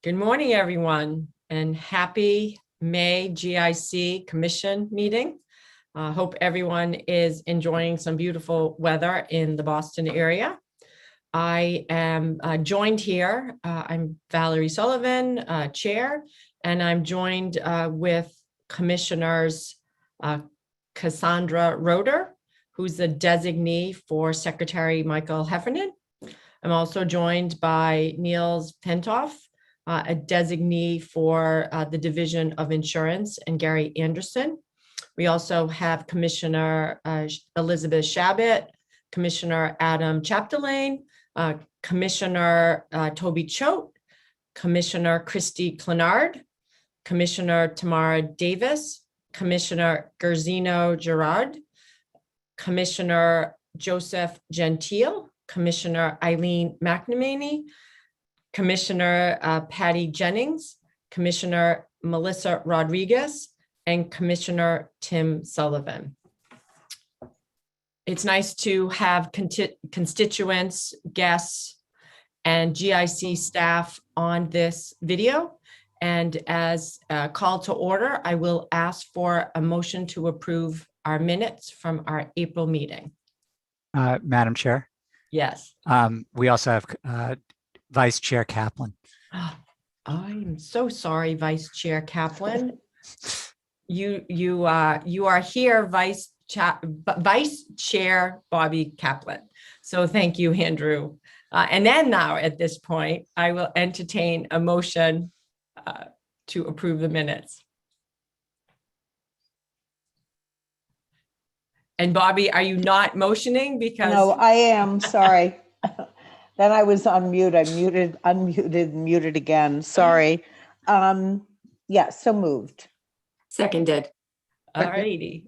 Good morning, everyone, and happy May GIC Commission meeting. Hope everyone is enjoying some beautiful weather in the Boston area. I am joined here. I'm Valerie Sullivan, Chair, and I'm joined with Commissioners Cassandra Roeder, who's the designee for Secretary Michael Heffernan. I'm also joined by Niels Pentoff, a designee for the Division of Insurance, and Gary Anderson. We also have Commissioner Elizabeth Shabbat, Commissioner Adam Chapdelaine, Commissioner Toby Choate, Commissioner Christy Clenard, Commissioner Tamara Davis, Commissioner Gerzino Gerard, Commissioner Joseph Gentile, Commissioner Eileen McNamee, Commissioner Patty Jennings, Commissioner Melissa Rodriguez, and Commissioner Tim Sullivan. It's nice to have constituents, guests, and GIC staff on this video. And as a call to order, I will ask for a motion to approve our minutes from our April meeting. Madam Chair. Yes. We also have Vice Chair Kaplan. Oh, I'm so sorry, Vice Chair Kaplan. You are here, Vice Chair Bobby Kaplan. So thank you, Andrew. And then now at this point, I will entertain a motion to approve the minutes. And Bobby, are you not motioning? Because no, I am sorry. Then I was on mute. I muted again. Sorry. Yeah, so moved. Seconded. All righty.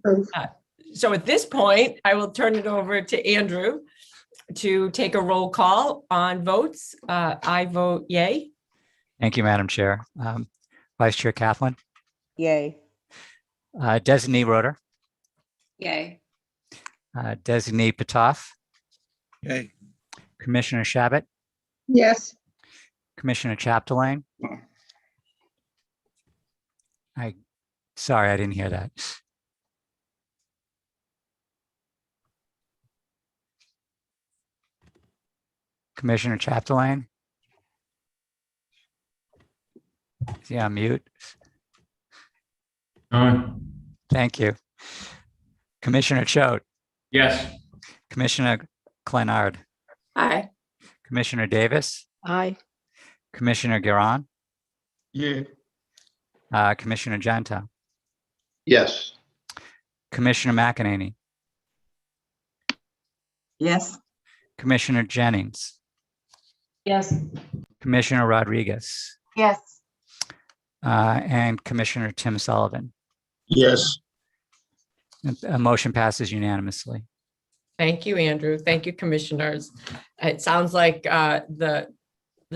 So at this point, I will turn it over to Andrew to take a roll call on votes. I vote yay. Thank you, Madam Chair. Vice Chair Kaplan. Yay. Designee Roeder. Yay. Designee Petoff. Yay. Commissioner Shabbat. Yes. Commissioner Chapdelaine. Sorry, I didn't hear that. Commissioner Chapdelaine. Is he on mute? Thank you. Commissioner Choate. Yes. Commissioner Clenard. Aye. Commissioner Davis. Aye. Commissioner Giron. Yeah. Commissioner Gentile. Yes. Commissioner McEnany. Yes. Commissioner Jennings. Yes. Commissioner Rodriguez. Yes. And Commissioner Tim Sullivan. Yes. A motion passes unanimously. Thank you, Andrew. Thank you, commissioners. It sounds like the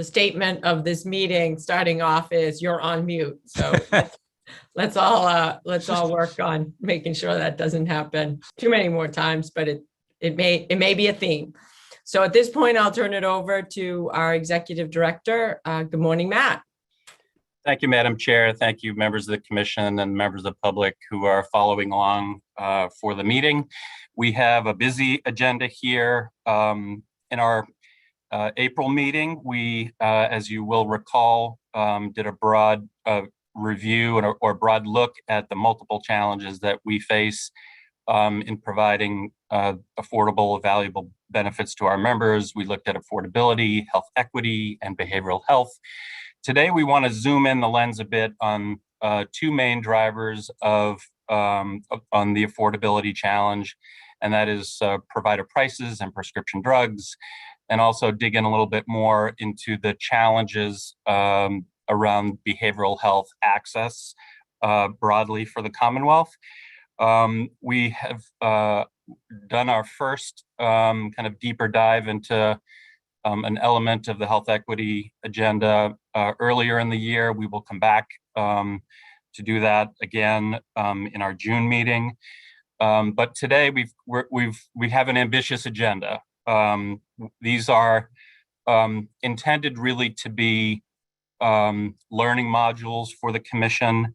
statement of this meeting starting off is you're on mute. So let's all work on making sure that doesn't happen too many more times, but it may be a theme. So at this point, I'll turn it over to our executive director. Good morning, Matt. Thank you, Madam Chair. Thank you, members of the commission and members of the public who are following along for the meeting. We have a busy agenda here. In our April meeting, we, as you will recall, did a broad review or broad look at the multiple challenges that we face in providing affordable, valuable benefits to our members. We looked at affordability, health equity, and behavioral health. Today, we want to zoom in the lens a bit on two main drivers on the affordability challenge, and that is provider prices and prescription drugs, and also dig in a little bit more into the challenges around behavioral health access broadly for the Commonwealth. We have done our first kind of deeper dive into an element of the health equity agenda earlier in the year. We will come back to do that again in our June meeting. But today we have an ambitious agenda. These are intended really to be learning modules for the commission.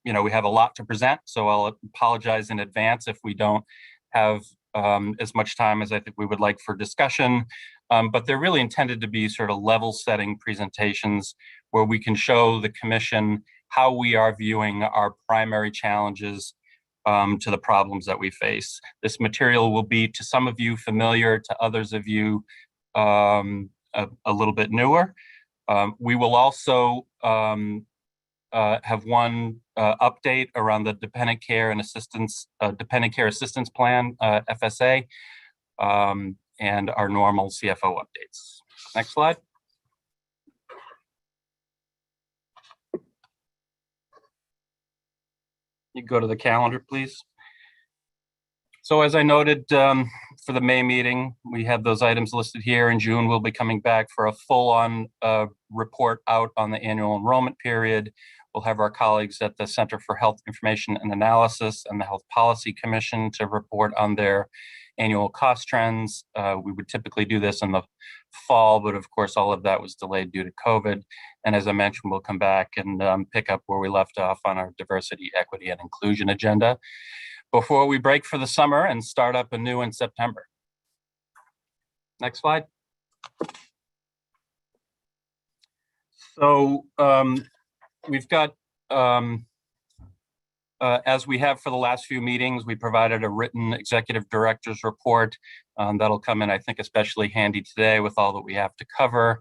You know, we have a lot to present, so I'll apologize in advance if we don't have as much time as I think we would like for discussion. But they're really intended to be sort of level setting presentations where we can show the commission how we are viewing our primary challenges to the problems that we face. This material will be to some of you familiar, to others of you a little bit newer. We will also have one update around the dependent care assistance plan, FSA, and our normal CFO updates. Next slide. You go to the calendar, please. So as I noted, for the May meeting, we have those items listed here. In June, we'll be coming back for a full-on report out on the annual enrollment period. We'll have our colleagues at the Center for Health Information and Analysis and the Health Policy Commission to report on their annual cost trends. We would typically do this in the fall, but of course, all of that was delayed due to COVID. And as I mentioned, we'll come back and pick up where we left off on our diversity, equity, and inclusion agenda before we break for the summer and start up anew in September. Next slide. So we've got, as we have for the last few meetings, we provided a written executive director's report that'll come in, I think, especially handy today with all that we have to cover.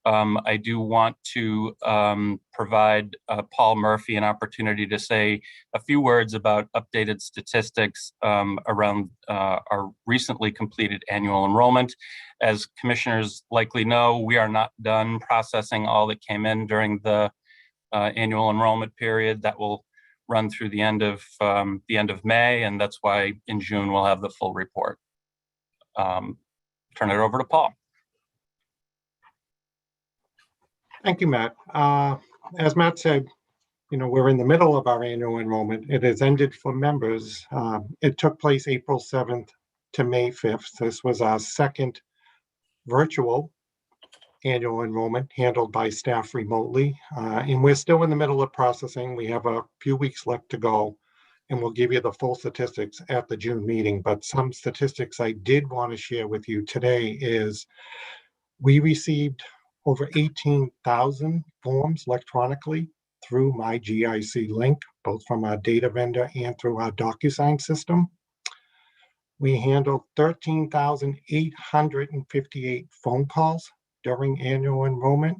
I do want to provide Paul Murphy an opportunity to say a few words about updated statistics around our recently completed annual enrollment. As commissioners likely know, we are not done processing all that came in during the annual enrollment period. That will run through the end of May, and that's why in June we'll have the full report. Turn it over to Paul. Thank you, Matt. As Matt said, we're in the middle of our annual enrollment. It has ended for members. It took place April 7th to May 5th. This was our second virtual annual enrollment handled by staff remotely. And we're still in the middle of processing. We have a few weeks left to go, and we'll give you the full statistics at the June meeting. But some statistics I did want to share with you today is we received over 18,000 forms electronically through my GIC link, both from our data vendor and through our DocuSign system. We handled 13,858 phone calls during annual enrollment,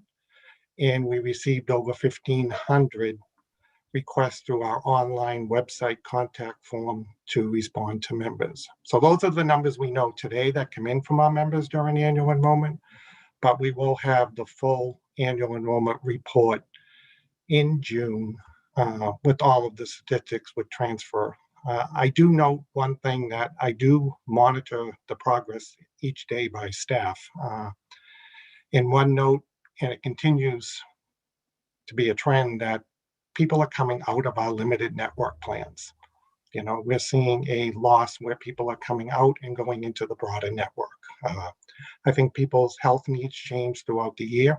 and we received over 1,500 requests through our online website contact form to respond to members. So those are the numbers we know today that come in from our members during the annual enrollment. But we will have the full annual enrollment report in June with all of the statistics with transfer. I do note one thing, that I do monitor the progress each day by staff. In one note, and it continues to be a trend, that people are coming out of our limited network plans. We're seeing a loss where people are coming out and going into the broader network. I think people's health needs change throughout the year,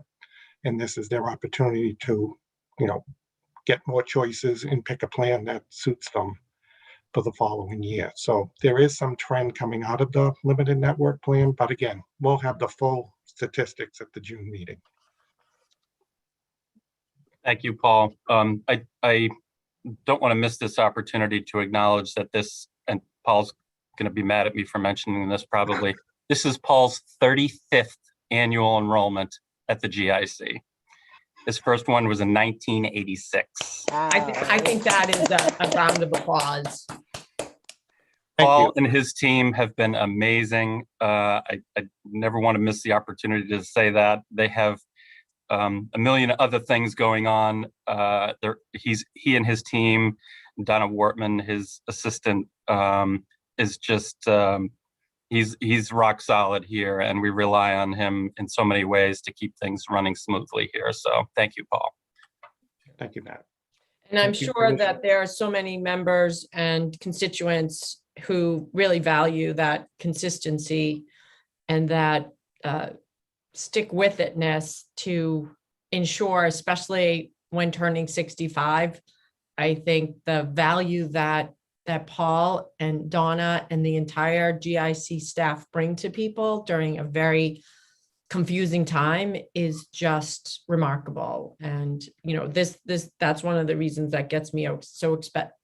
and this is their opportunity to, get more choices and pick a plan that suits them for the following year. So there is some trend coming out of the limited network plan, but again, we'll have the full statistics at the June meeting. Thank you, Paul. I don't want to miss this opportunity to acknowledge that this, and Paul's going to be mad at me for mentioning this probably, this is Paul's 35th annual enrollment at the GIC. His first one was in 1986. I think that is a round of applause. Paul and his team have been amazing. I never want to miss the opportunity to say that. They have a million other things going on. He and his team, Donna Wortman, his assistant, is just he's rock solid here, and we rely on him in so many ways to keep things running smoothly here. So thank you, Paul. Thank you, Matt. And I'm sure that there are so many members and constituents who really value that consistency and that stick with itness to ensure, especially when turning 65, I think the value that Paul and Donna and the entire GIC staff bring to people during a very confusing time is just remarkable. And, you know, that's one of the reasons that gets me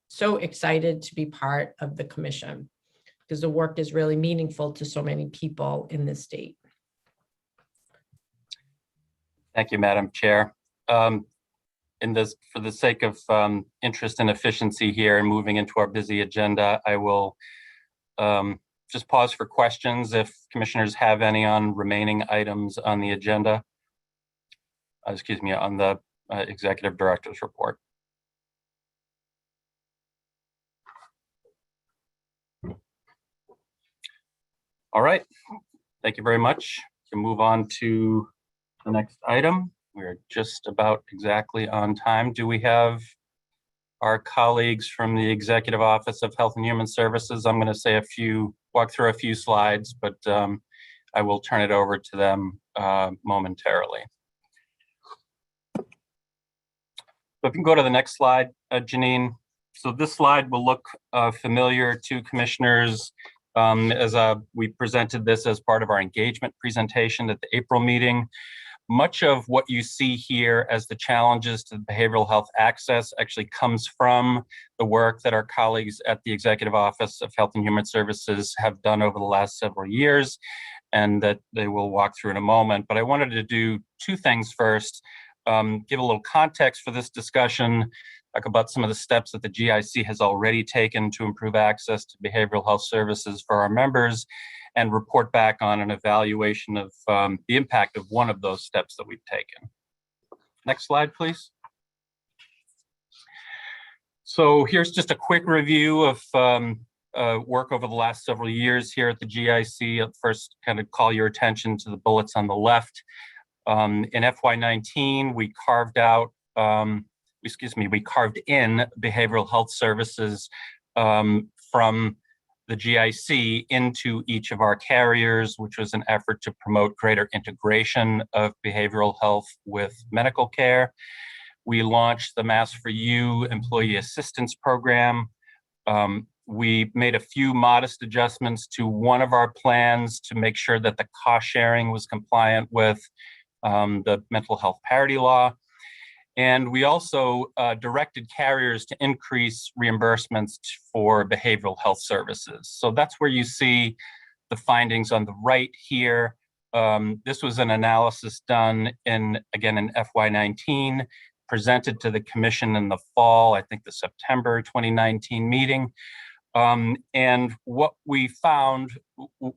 so excited to be part of the commission, because the work is really meaningful to so many people in this state. Thank you, Madam Chair. For the sake of interest and efficiency here and moving into our busy agenda, I will just pause for questions if commissioners have any on remaining items on the agenda. Excuse me, on the executive director's report. All right, thank you very much. We can move on to the next item. We're just about exactly on time. Do we have our colleagues from the Executive Office of Health and Human Services? I'm going to walk through a few slides, but I will turn it over to them momentarily. So if you can go to the next slide, Janine. So this slide will look familiar to commissioners as we presented this as part of our engagement presentation at the April meeting. Much of what you see here as the challenges to behavioral health access actually comes from the work that our colleagues at the Executive Office of Health and Human Services have done over the last several years, and that they will walk through in a moment. But I wanted to do two things first. Give a little context for this discussion, talk about some of the steps that the GIC has already taken to improve access to behavioral health services for our members, and report back on an evaluation of the impact of one of those steps that we've taken. Next slide, please. So here's just a quick review of work over the last several years here at the GIC. I'll first kind of call your attention to the bullets on the left. In FY19, we carved in behavioral health services from the GIC into each of our carriers, which was an effort to promote greater integration of behavioral health with medical care. We launched the Mass for You Employee Assistance Program. We made a few modest adjustments to one of our plans to make sure that the cost sharing was compliant with the mental health parity law. And we also directed carriers to increase reimbursements for behavioral health services. So that's where you see the findings on the right here. This was an analysis done in FY19, presented to the commission in the fall, I think the September 2019 meeting. And what we found,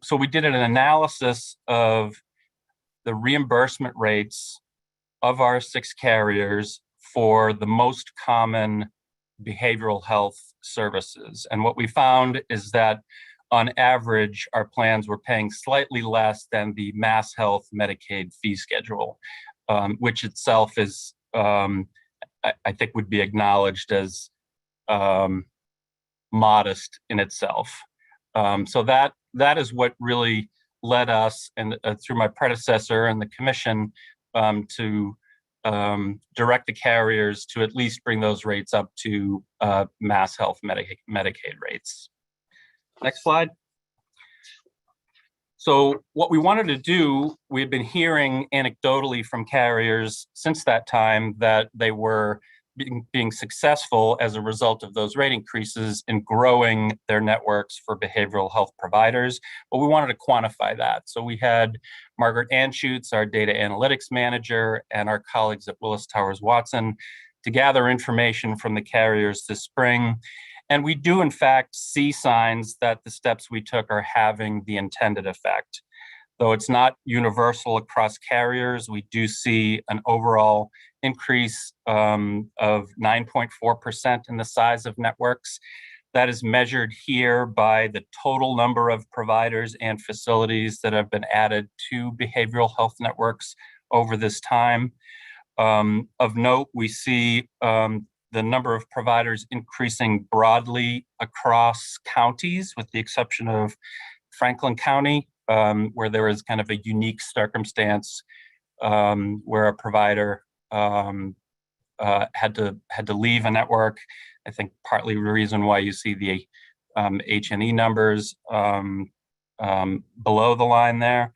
so we did an analysis of the reimbursement rates of our 6 carriers for the most common behavioral health services. And what we found is that on average, our plans were paying slightly less than the Mass Health Medicaid fee schedule, which itself is, I think would be acknowledged as modest in itself. So that is what really led us, and through my predecessor and the commission, to direct the carriers to at least bring those rates up to Mass Health Medicaid rates. Next slide. So what we wanted to do, we've been hearing anecdotally from carriers since that time that they were being successful as a result of those rate increases in growing their networks for behavioral health providers, but we wanted to quantify that. So we had Margaret Anschutz, our data analytics manager, and our colleagues at Willis Towers Watson to gather information from the carriers this spring. And we do in fact see signs that the steps we took are having the intended effect. Though it's not universal across carriers, we do see an overall increase of 9.4% in the size of networks. That is measured here by the total number of providers and facilities that have been added to behavioral health networks over this time. Of note, we see the number of providers increasing broadly across counties, with the exception of Franklin County. where there is kind of a unique circumstance where a provider had to leave a network. I think partly the reason why you see the H&E numbers below the line there.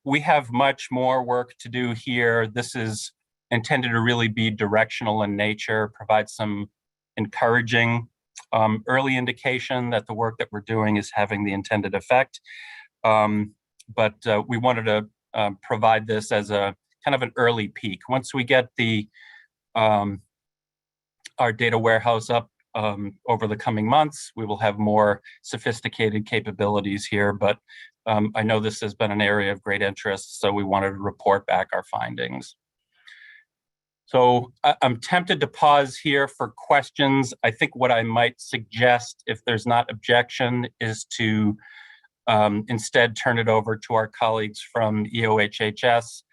We have much more work to do here. This is intended to really be directional in nature, provide some encouraging early indication that the work that we're doing is having the intended effect. But we wanted to provide this as a kind of an early peak. Once we get our data warehouse up over the coming months, we will have more sophisticated capabilities here, but I know this has been an area of great interest, so we wanted to report back our findings. So I'm tempted to pause here for questions. I think what I might suggest, if there's not objection, is to instead turn it over to our colleagues from EOHHS.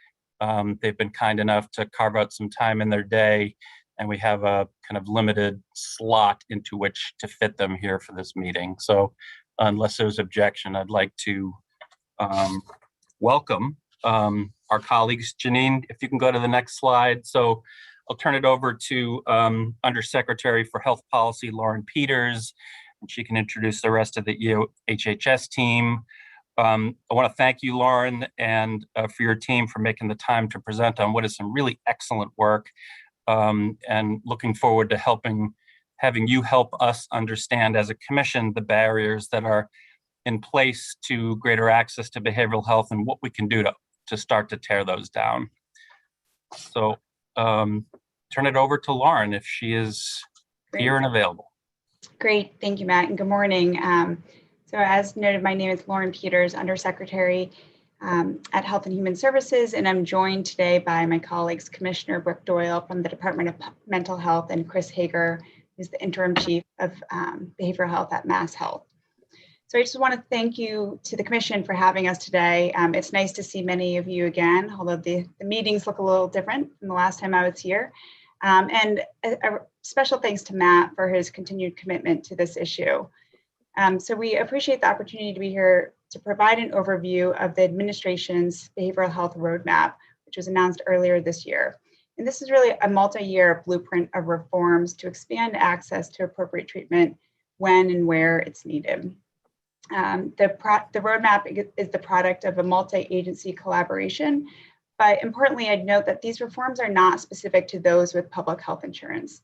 They've been kind enough to carve out some time in their day, and we have a kind of limited slot into which to fit them here for this meeting. So unless there's objection, I'd like to welcome our colleagues. Janine, if you can go to the next slide. So I'll turn it over to Undersecretary for Health Policy, Lauren Peters, and she can introduce the rest of the EOHHS team. I want to thank you, Lauren, and for your team for making the time to present on what is some really excellent work, and looking forward to having you help us understand as a commission the barriers that are in place to greater access to behavioral health and what we can do to start to tear those down. So turn it over to Lauren if she is here and available. Great, thank you, Matt, and good morning. So as noted, my name is Lauren Peters, Undersecretary at Health and Human Services, and I'm joined today by my colleagues, Commissioner Brooke Doyle from the Department of Mental Health and Chris Hager, who's the Interim Chief of Behavioral Health at Mass Health. So I just want to thank you to the Commission for having us today. It's nice to see many of you again, although the meetings look a little different from the last time I was here. And a special thanks to Matt for his continued commitment to this issue. So we appreciate the opportunity to be here to provide an overview of the administration's behavioral health roadmap, which was announced earlier this year. And this is really a multi-year blueprint of reforms to expand access to appropriate treatment when and where it's needed. The roadmap is the product of a multi-agency collaboration, but importantly, I'd note that these reforms are not specific to those with public health insurance.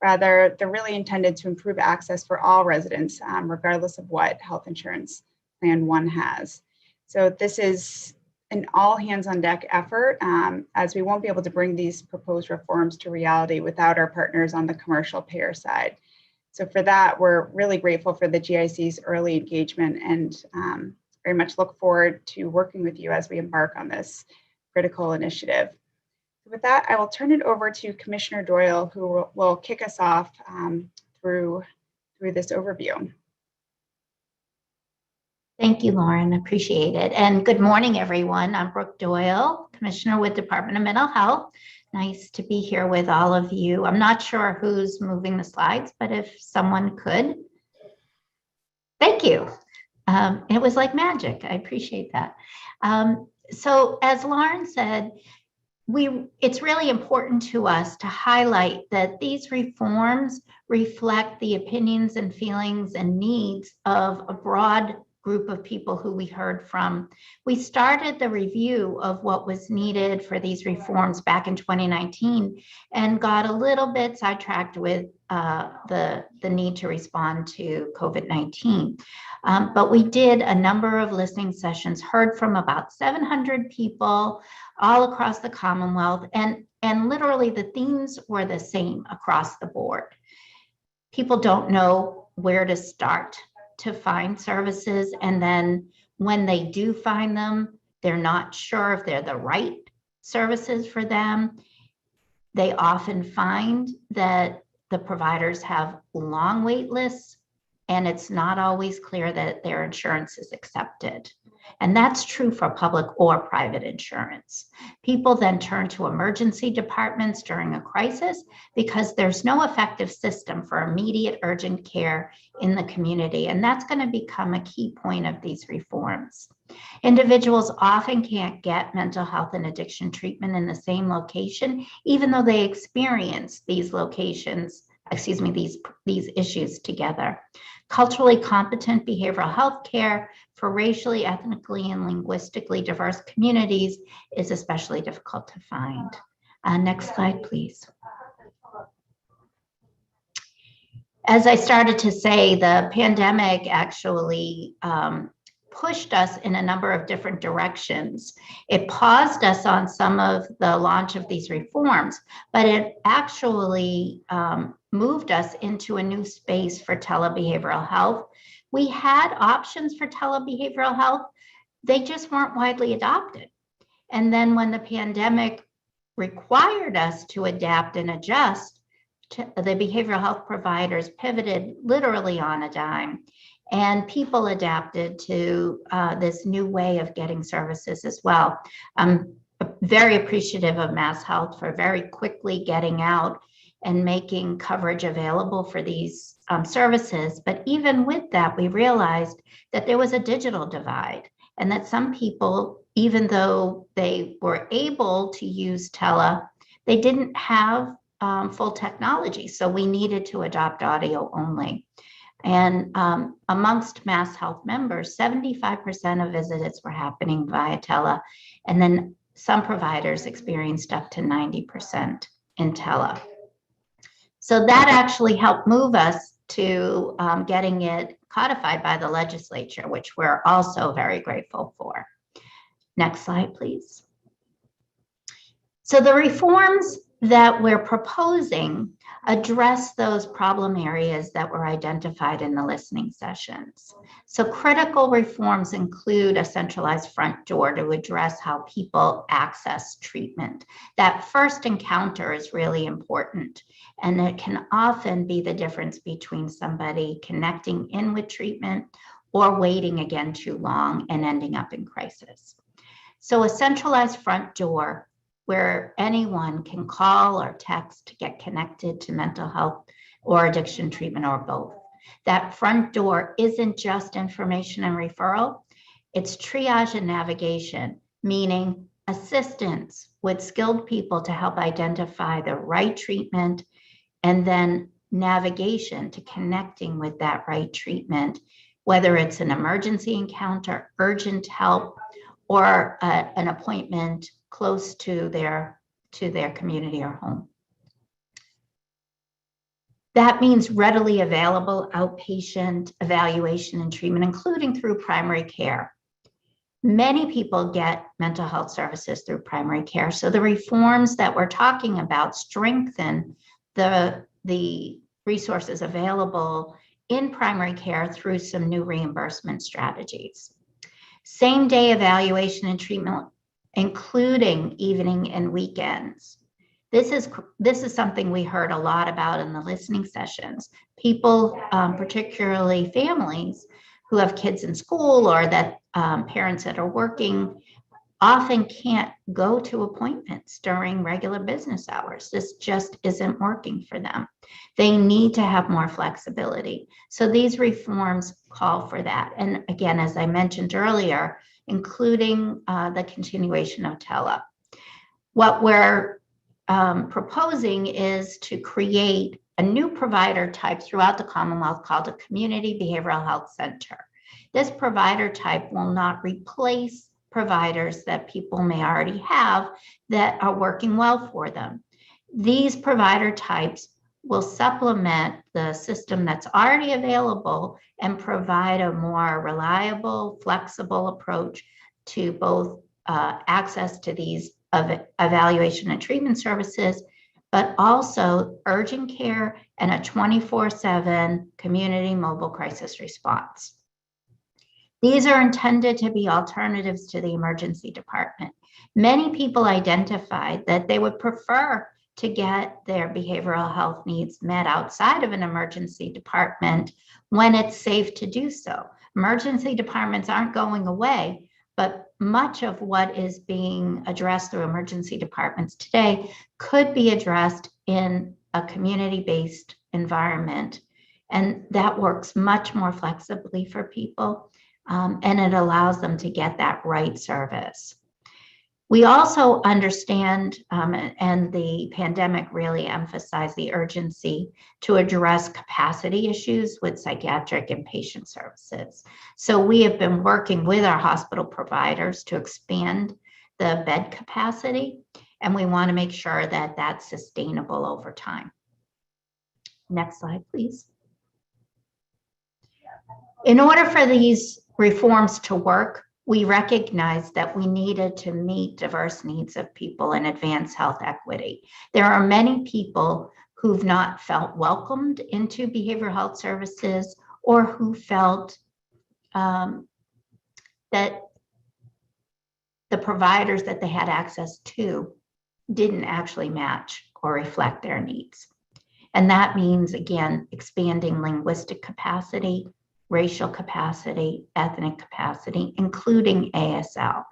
Rather, they're really intended to improve access for all residents, regardless of what health insurance plan one has. So this is an all hands on deck effort, as we won't be able to bring these proposed reforms to reality without our partners on the commercial payer side. So for that, we're really grateful for the GIC's early engagement and very much look forward to working with you as we embark on this critical initiative. With that, I will turn it over to Commissioner Doyle, who will kick us off through this overview. Thank you, Lauren. Appreciate it. And good morning, everyone. I'm Brooke Doyle, Commissioner with Department of Mental Health. Nice to be here with all of you. I'm not sure who's moving the slides, but if someone could. Thank you. It was like magic. I appreciate that. So as Lauren said, it's really important to us to highlight that these reforms reflect the opinions and feelings and needs of a broad group of people who we heard from. We started the review of what was needed for these reforms back in 2019 and got a little bit sidetracked with the need to respond to COVID-19. But we did a number of listening sessions, heard from about 700 people all across the Commonwealth, and literally the themes were the same across the board. People don't know where to start to find services, and then when they do find them, they're not sure if they're the right services for them. They often find that the providers have long wait lists, and it's not always clear that their insurance is accepted. And that's true for public or private insurance. People then turn to emergency departments during a crisis because there's no effective system for immediate urgent care in the community. And that's going to become a key point of these reforms. Individuals often can't get mental health and addiction treatment in the same location, even though they experience these issues together. Culturally competent behavioral health care for racially, ethnically, and linguistically diverse communities is especially difficult to find. Next slide, please. As I started to say, the pandemic actually pushed us in a number of different directions. It paused us on some of the launch of these reforms, but it actually moved us into a new space for telebehavioral health. We had options for telebehavioral health, they just weren't widely adopted. And then when the pandemic required us to adapt and adjust, the behavioral health providers pivoted literally on a dime, and people adapted to this new way of getting services as well. I'm very appreciative of Mass Health for very quickly getting out and making coverage available for these services. But even with that, we realized that there was a digital divide, and that some people, even though they were able to use tele, they didn't have full technology. So we needed to adopt audio only. And amongst Mass Health members, 75% of visits were happening via tele. And then some providers experienced up to 90% in tele. So that actually helped move us to getting it codified by the legislature, which we're also very grateful for. Next slide, please. So the reforms that we're proposing address those problem areas that were identified in the listening sessions. So critical reforms include a centralized front door to address how people access treatment. That first encounter is really important, and it can often be the difference between somebody connecting in with treatment or waiting again too long and ending up in crisis. So a centralized front door where anyone can call or text to get connected to mental health or addiction treatment or both. That front door isn't just information and referral, it's triage and navigation, meaning assistance with skilled people to help identify the right treatment, and then navigation to connecting with that right treatment, whether it's an emergency encounter, urgent help, or an appointment close to their community or home. That means readily available outpatient evaluation and treatment, including through primary care. Many people get mental health services through primary care, so the reforms that we're talking about strengthen the resources available in primary care through some new reimbursement strategies. Same-day evaluation and treatment, including evening and weekends. This is something we heard a lot about in the listening sessions. People, particularly families who have kids in school or that parents that are working, often can't go to appointments during regular business hours. This just isn't working for them. They need to have more flexibility. So these reforms call for that. And again, as I mentioned earlier, including the continuation of tele. What we're proposing is to create a new provider type throughout the Commonwealth called a Community Behavioral Health Center. This provider type will not replace providers that people may already have that are working well for them. These provider types will supplement the system that's already available and provide a more reliable, flexible approach to both access to these evaluation and treatment services, but also urgent care and a 24/7 community mobile crisis response. These are intended to be alternatives to the emergency department. Many people identified that they would prefer to get their behavioral health needs met outside of an emergency department when it's safe to do so. Emergency departments aren't going away, but much of what is being addressed through emergency departments today could be addressed in a community-based environment. And that works much more flexibly for people. and it allows them to get that right service. We also understand, and the pandemic really emphasized the urgency to address capacity issues with psychiatric and patient services. So we have been working with our hospital providers to expand the bed capacity, and we want to make sure that that's sustainable over time. Next slide, please. In order for these reforms to work, we recognized that we needed to meet diverse needs of people and advance health equity. There are many people who've not felt welcomed into behavioral health services, or who felt that the providers that they had access to didn't actually match or reflect their needs. And that means, again, expanding linguistic capacity, racial capacity, ethnic capacity, including ASL.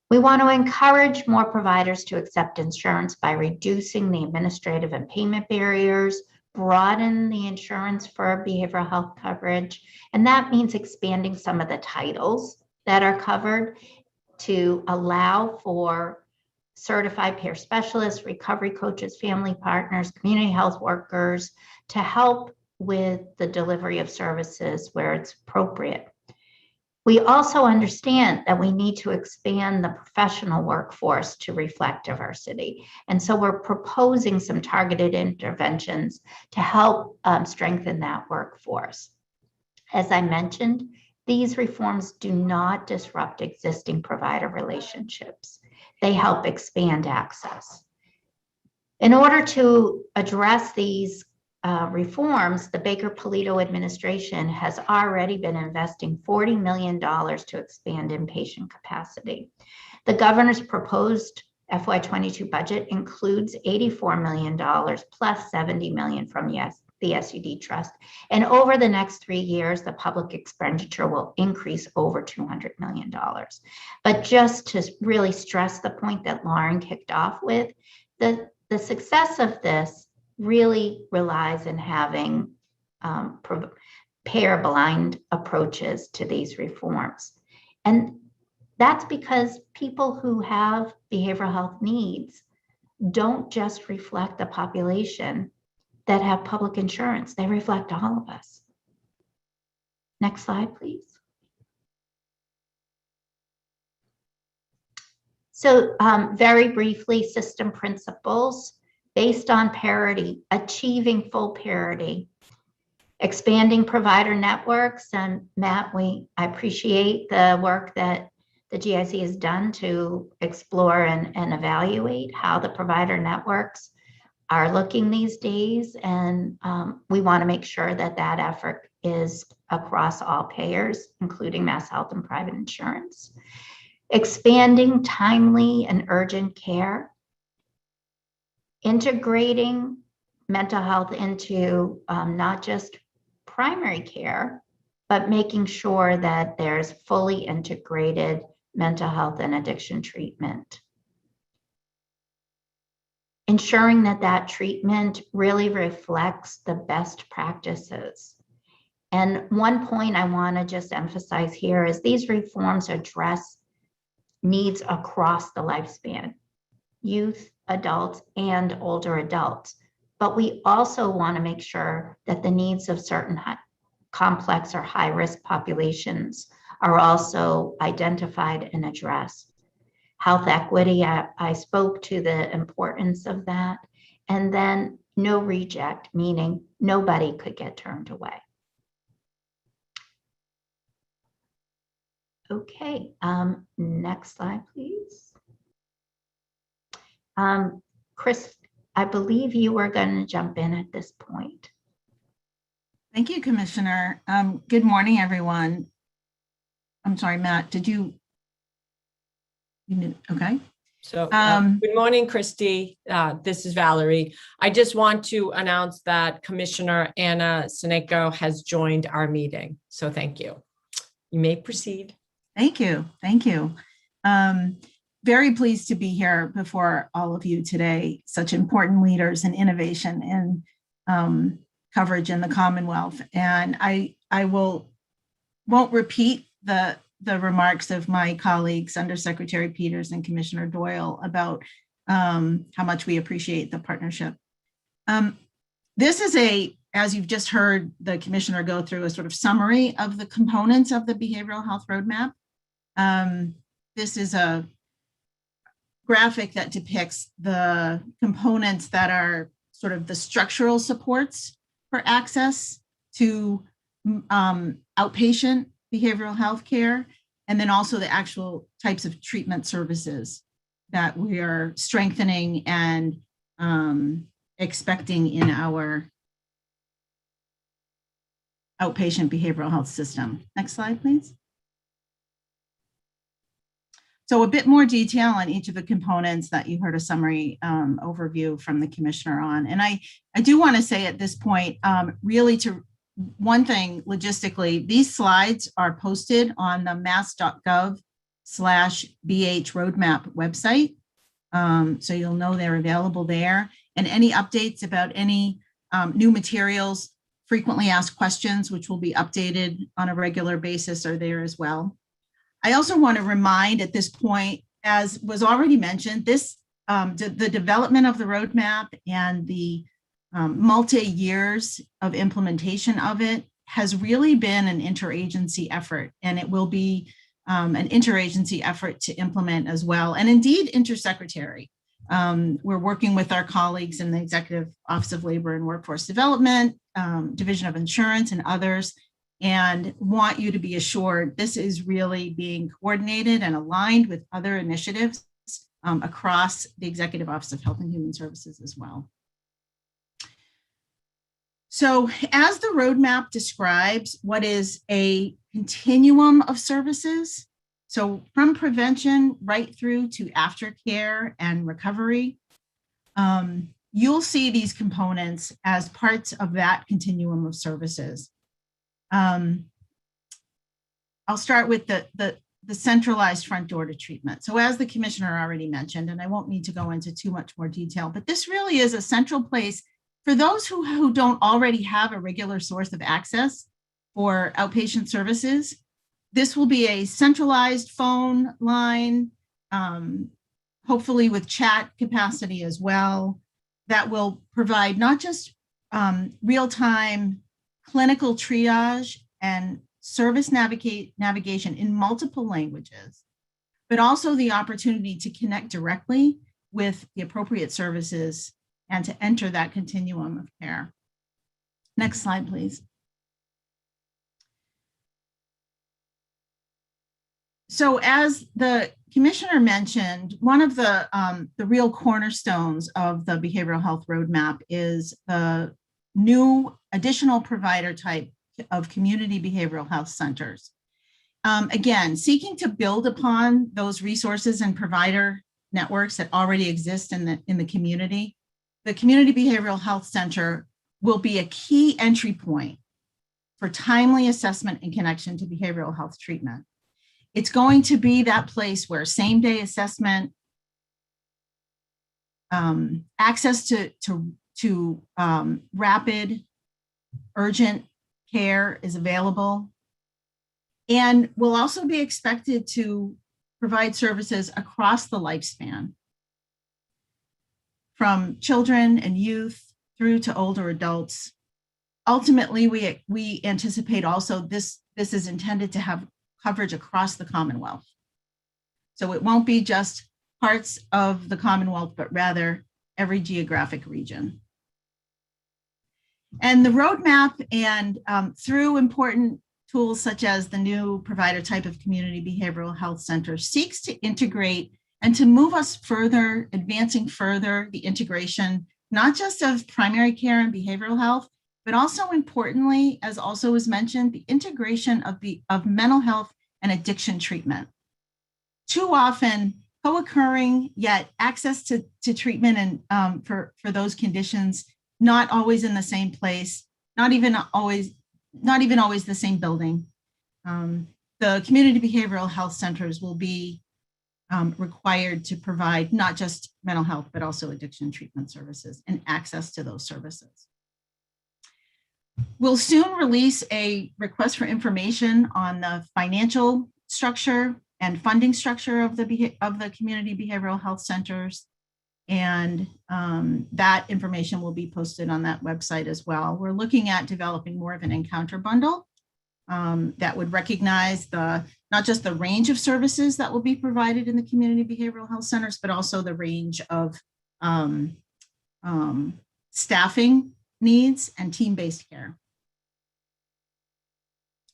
We want to encourage more providers to accept insurance by reducing the administrative and payment barriers, broaden the insurance for behavioral health coverage, and that means expanding some of the titles that are covered to allow for certified peer specialists, recovery coaches, family partners, community health workers to help with the delivery of services where it's appropriate. We also understand that we need to expand the professional workforce to reflect diversity. And so we're proposing some targeted interventions to help strengthen that workforce. As I mentioned, these reforms do not disrupt existing provider relationships. They help expand access. In order to address these reforms, the Baker-Polito administration has already been investing $40 million to expand inpatient capacity. The governor's proposed FY22 budget includes $84 million plus $70 million from the SUD trust. And over the next 3 years, the public expenditure will increase over $200 million. But just to really stress the point that Lauren kicked off with, the success of this really relies in having pair-blind approaches to these reforms. And that's because people who have behavioral health needs don't just reflect the population that have public insurance, they reflect all of us. Next slide, please. So very briefly, system principles. Based on parity, achieving full parity, expanding provider networks. And Matt, I appreciate the work that the GIC has done to explore and evaluate how the provider networks are looking these days. And we want to make sure that that effort is across all payers, including Mass Health and private insurance. Expanding timely and urgent care. Integrating mental health into not just primary care, but making sure that there's fully integrated mental health and addiction treatment. Ensuring that that treatment really reflects the best practices. And one point I want to just emphasize here is these reforms address needs across the lifespan, youth, adults, and older adults. But we also want to make sure that the needs of certain complex or high-risk populations are also identified and addressed. Health equity, I spoke to the importance of that. And then no reject, meaning nobody could get turned away. Okay, next slide, please. Chris, I believe you were going to jump in at this point. Thank you, Commissioner. Good morning, everyone. I'm sorry, Matt, did you okay. So good morning, Christy. This is Valerie. I just want to announce that Commissioner Anna Seneko has joined our meeting. So thank you. You may proceed. Thank you. Thank you. Very pleased to be here before all of you today, such important leaders in innovation and coverage in the Commonwealth. And I will won't repeat the remarks of my colleagues, Undersecretary Peters and Commissioner Doyle, about how much we appreciate the partnership. This is as you've just heard the commissioner go through, a sort of summary of the components of the behavioral health roadmap. This is a graphic that depicts the components that are sort of the structural supports for access to outpatient behavioral health care, and then also the actual types of treatment services that we are strengthening and expecting in our outpatient behavioral health system. Next slide, please. So a bit more detail on each of the components that you heard a summary overview from the commissioner on. And I do want to say at this point, really to one thing logistically, these slides are posted on the mass.gov/BH roadmap website. So you'll know they're available there. And any updates about any new materials, frequently asked questions, which will be updated on a regular basis, are there as well. I also want to remind at this point, as was already mentioned, this the development of the roadmap and the multi-years of implementation of it has really been an interagency effort, and it will be an interagency effort to implement as well, and indeed intersecretary. We're working with our colleagues in the Executive Office of Labor and Workforce Development, Division of Insurance, and others, and want you to be assured this is really being coordinated and aligned with other initiatives across the Executive Office of Health and Human Services as well. So as the roadmap describes what is a continuum of services, so from prevention right through to aftercare and recovery, you'll see these components as parts of that continuum of services. I'll start with the centralized front door to treatment. So as the commissioner already mentioned, and I won't need to go into too much more detail, but this really is a central place for those who don't already have a regular source of access for outpatient services. This will be a centralized phone line, hopefully with chat capacity as well, that will provide not just real-time clinical triage and service navigation in multiple languages, but also the opportunity to connect directly with the appropriate services and to enter that continuum of care. Next slide, please. So as the commissioner mentioned, one of the real cornerstones of the behavioral health roadmap is the new additional provider type of community behavioral health centers. Again, seeking to build upon those resources and provider networks that already exist in the community, the Community Behavioral Health Center will be a key entry point for timely assessment and connection to behavioral health treatment. It's going to be that place where same-day assessment, access to rapid, urgent care is available, and will also be expected to provide services across the lifespan, from children and youth through to older adults. Ultimately, we anticipate also this is intended to have coverage across the Commonwealth. So it won't be just parts of the Commonwealth, but rather every geographic region. And the roadmap and through important tools such as the new provider type of community behavioral health center seeks to integrate and to move us further, advancing further the integration, not just of primary care and behavioral health, but also importantly, as also was mentioned, the integration of mental health and addiction treatment. Too often co-occurring, yet access to treatment and for those conditions, not always in the same place, not even always the same building. The community behavioral health centers will be required to provide not just mental health, but also addiction treatment services and access to those services. We'll soon release a request for information on the financial structure and funding structure of the community behavioral health centers. And that information will be posted on that website as well. We're looking at developing more of an encounter bundle that would recognize not just the range of services that will be provided in the community behavioral health centers, but also the range of staffing needs and team-based care.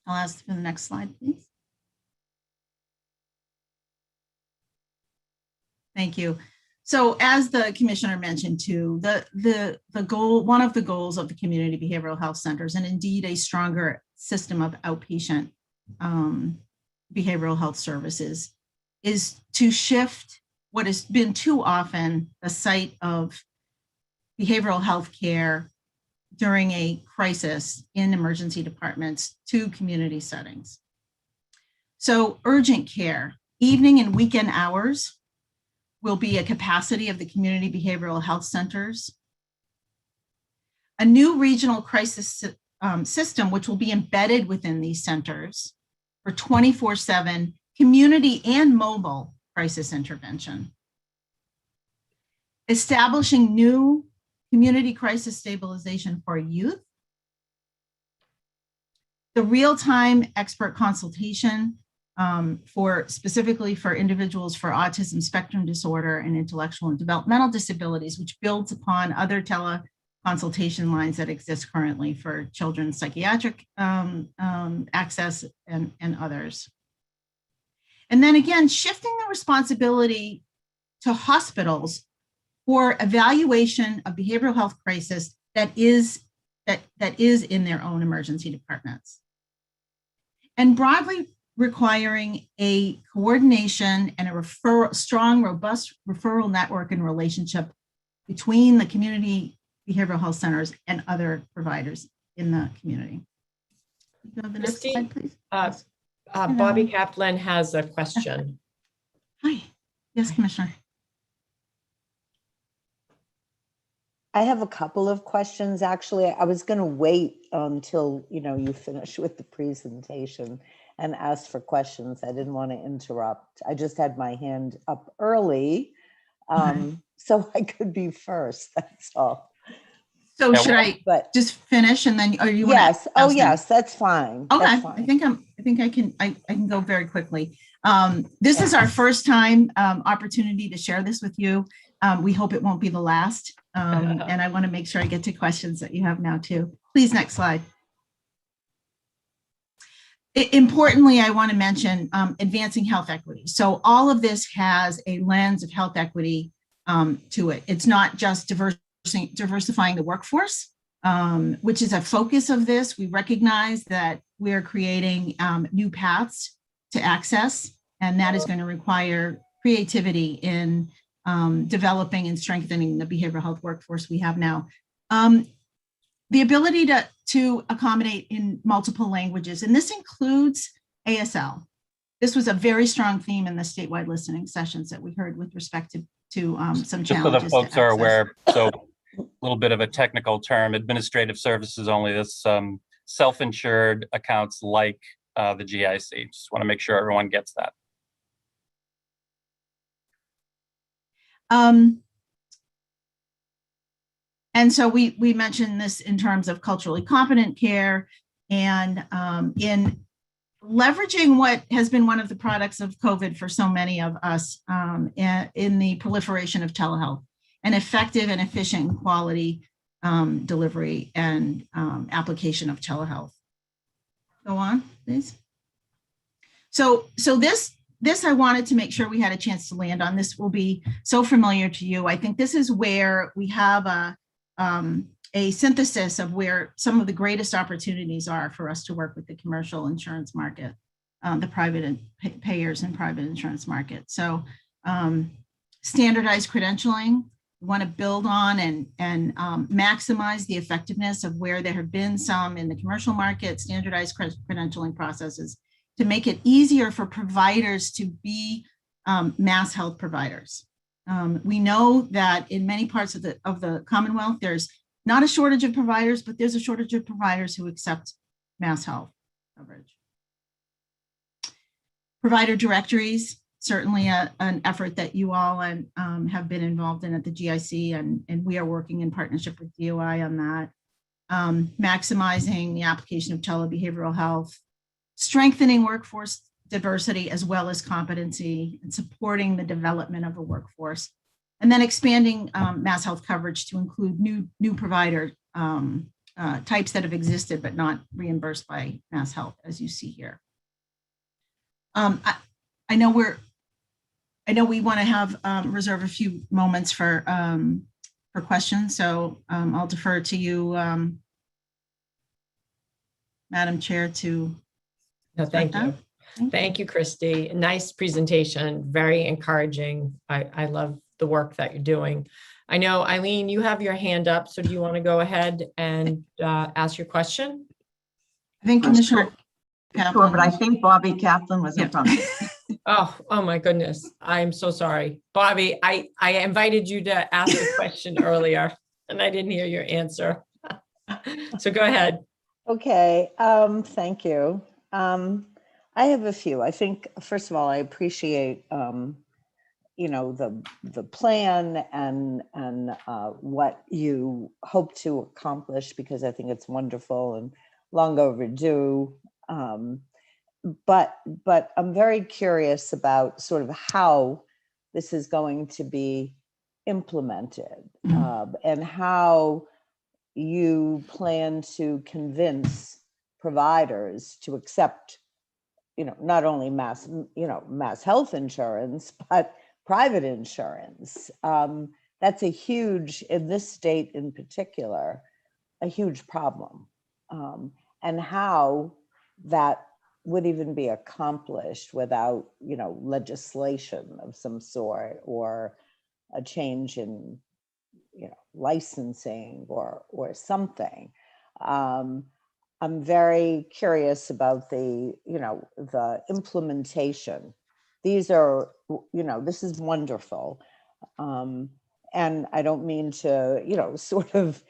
I'll ask for the next slide, please. Thank you. So as the commissioner mentioned too, the goal, one of the goals of the community behavioral health centers, and indeed a stronger system of outpatient behavioral health services, is to shift what has been too often the site of behavioral health care during a crisis in emergency departments to community settings. So urgent care, evening and weekend hours will be a capacity of the community behavioral health centers. A new regional crisis system, which will be embedded within these centers for 24/7 community and mobile crisis intervention. Establishing new community crisis stabilization for youth. The real-time expert consultation specifically for individuals for autism spectrum disorder and intellectual and developmental disabilities, which builds upon other teleconsultation lines that exist currently for children's psychiatric access and others. And then again, shifting the responsibility to hospitals for evaluation of behavioral health crisis that is in their own emergency departments. And broadly requiring a coordination and a strong, robust referral network and relationship between the community behavioral health centers and other providers in the community. Go to the next slide, please. Bobby Kaplan has a question. Hi. Yes, Commissioner. I have a couple of questions, actually. I was going to wait until you finish with the presentation and ask for questions. I didn't want to interrupt. I just had my hand up early, so I could be first. That's all. So should I just finish and then, or you want to? Yes. Oh, yes. That's fine. Okay. That's fine. I think I can go very quickly. This is our first time opportunity to share this with you. We hope it won't be the last. And I want to make sure I get to questions that you have now too. Please, next slide. Importantly, I want to mention advancing health equity. So all of this has a lens of health equity to it. It's not just diversifying the workforce, which is a focus of this. We recognize that we are creating new paths to access, and that is going to require creativity in developing and strengthening the behavioral health workforce we have now. The ability to accommodate in multiple languages, and this includes ASL. This was a very strong theme in the statewide listening sessions that we heard with respect to some challenges. Just so the folks are aware, so a little bit of a technical term, administrative services only, this self-insured accounts like the GIC. Just want to make sure everyone gets that. And so we mentioned this in terms of culturally competent care and in leveraging what has been one of the products of COVID for so many of us in the proliferation of telehealth and effective and efficient and quality delivery and application of telehealth. Go on, please. So this I wanted to make sure we had a chance to land on. This will be so familiar to you. I think this is where we have a synthesis of where some of the greatest opportunities are for us to work with the commercial insurance market, the private payers and private insurance market. So standardized credentialing, we want to build on and maximize the effectiveness of where there have been some in the commercial market, standardized credentialing processes to make it easier for providers to be mass health providers. We know that in many parts of the Commonwealth, there's not a shortage of providers, but there's a shortage of providers who accept Mass Health coverage. Provider directories, certainly an effort that you all have been involved in at the GIC, and we are working in partnership with DOI on that. Maximizing the application of telebehavioral health, strengthening workforce diversity as well as competency, and supporting the development of a workforce, and then expanding Mass Health coverage to include new provider types that have existed but not reimbursed by Mass Health, as you see here. I know we want to have reserve a few moments for questions, so I'll defer to you, Madam Chair, to. No, thank you. Thank you, Christy. Nice presentation, very encouraging. I love the work that you're doing. I know, Eileen, you have your hand up, so do you want to go ahead and ask your question? I think Commissioner Sure, but I think Bobby Kaplan was in front of me. Oh my goodness. I'm so sorry. Bobby, I invited you to ask a question earlier and I didn't hear your answer. So go ahead. Okay, thank you. I have a few. I think, first of all, I appreciate, you know, the plan and what you hope to accomplish, because I think it's wonderful and long overdue. But I'm very curious about sort of how this is going to be implemented, and how you plan to convince providers to accept, you know, not only mass health insurance, but private insurance. That's a huge, in this state in particular, a huge problem. And how that would even be accomplished without, you know, legislation of some sort, or a change in, you know, licensing or something. I'm very curious about the, you know, the implementation. These are, you know, this is wonderful. And I don't mean to, you know, sort of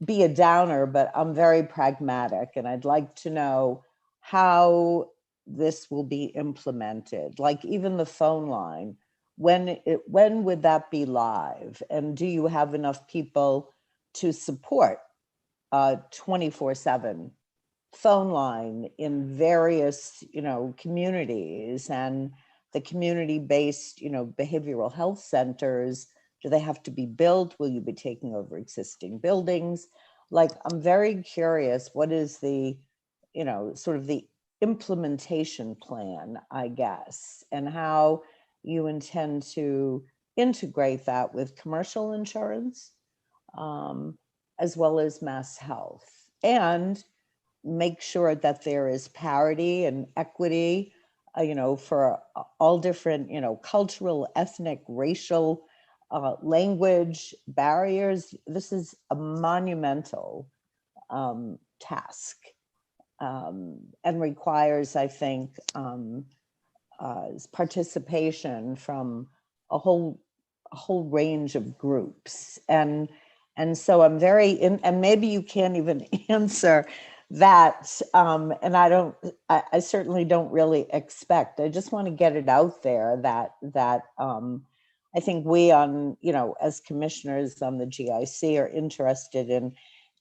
be a downer, but I'm very pragmatic, and I'd like to know how this will be implemented. Like even the phone line, when would that be live? And do you have enough people to support a 24/7 phone line in various, you know, communities, and the community-based, you know, behavioral health centers? Do they have to be built? Will you be taking over existing buildings? Like, I'm very curious, what is the, you know, sort of the implementation plan, I guess, and how you intend to integrate that with commercial insurance, as well as Mass Health, and make sure that there is parity and equity, you know, for all different, you know, cultural, ethnic, racial, language barriers. This is a monumental task, and requires, I think, participation from a whole range of groups. And so I'm very, and maybe you can't even answer that, and I certainly don't really expect. I just want to get it out there that I think we, on, you know, as commissioners on the GIC, are interested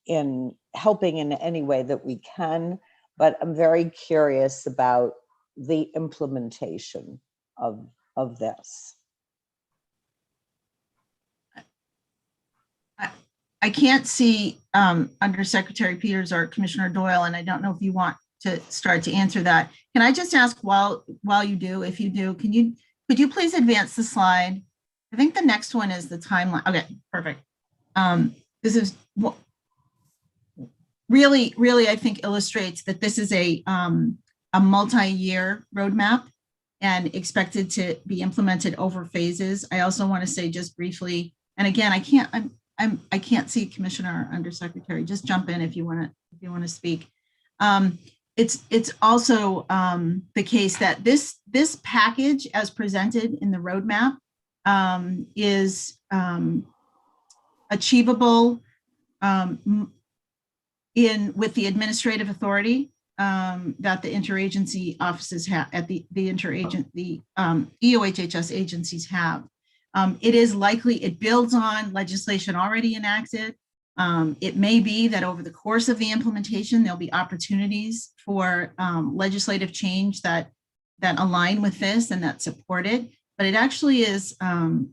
in helping in any way that we can, but I'm very curious about the implementation of this. I can't see Undersecretary Peters or Commissioner Doyle, and I don't know if you want to start to answer that. Can I just ask, while you do, if you do, could you please advance the slide? I think the next one is the timeline. Okay, perfect. This is really, I think, illustrates that this is a multi-year roadmap and expected to be implemented over phases. I also want to say just briefly, and again, I can't see Commissioner Undersecretary. Just jump in if you want to speak. It's also the case that this package, as presented in the roadmap, is achievable with the administrative authority that the interagency offices have at the EOHHS agencies have. It is likely it builds on legislation already enacted. It may be that over the course of the implementation, there'll be opportunities for legislative change that align with this and that support it. But it actually is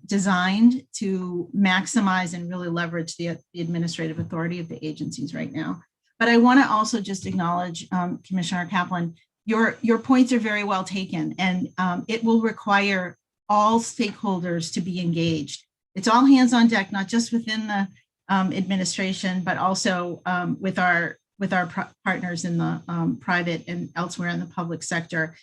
designed to maximize and really leverage the administrative authority of the agencies right now. But I want to also just acknowledge, Commissioner Kaplan, your points are very well taken, and it will require all stakeholders to be engaged. It's all hands on deck, not just within the administration, but also with our partners in the private and elsewhere in the public sector.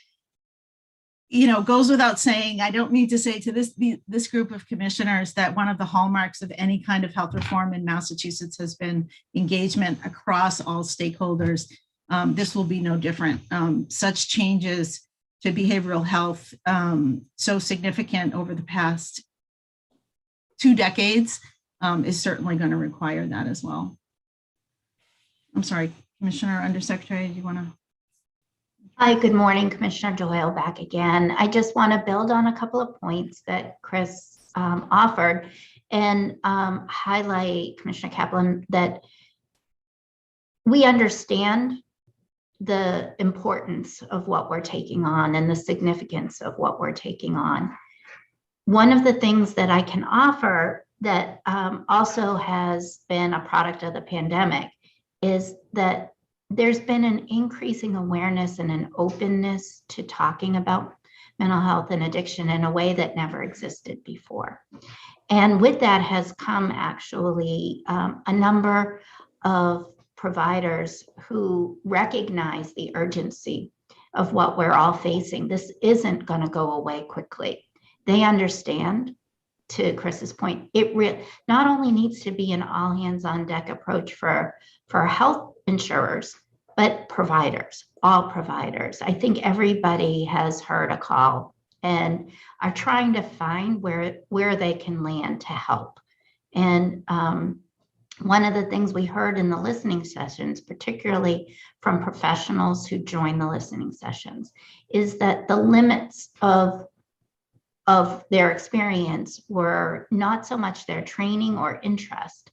You know, goes without saying, I don't need to say to this group of commissioners that one of the hallmarks of any kind of health reform in Massachusetts has been engagement across all stakeholders. This will be no different. Such changes to behavioral health, so significant over the past 2 decades, is certainly going to require that as well. I'm sorry, Commissioner Undersecretary, do you want to? Hi, good morning, Commissioner Doyle back again. I just want to build on a couple of points that Chris offered and highlight, Commissioner Kaplan, that we understand the importance of what we're taking on and the significance of what we're taking on. One of the things that I can offer that also has been a product of the pandemic is that there's been an increasing awareness and an openness to talking about mental health and addiction in a way that never existed before. And with that has come actually a number of providers who recognize the urgency of what we're all facing. This isn't going to go away quickly. They understand, to Chris's point, it not only needs to be an all hands on deck approach for health insurers, but providers, all providers. I think everybody has heard a call and are trying to find where they can land to help. And one of the things we heard in the listening sessions, particularly from professionals who join the listening sessions, is that the limits of their experience were not so much their training or interest.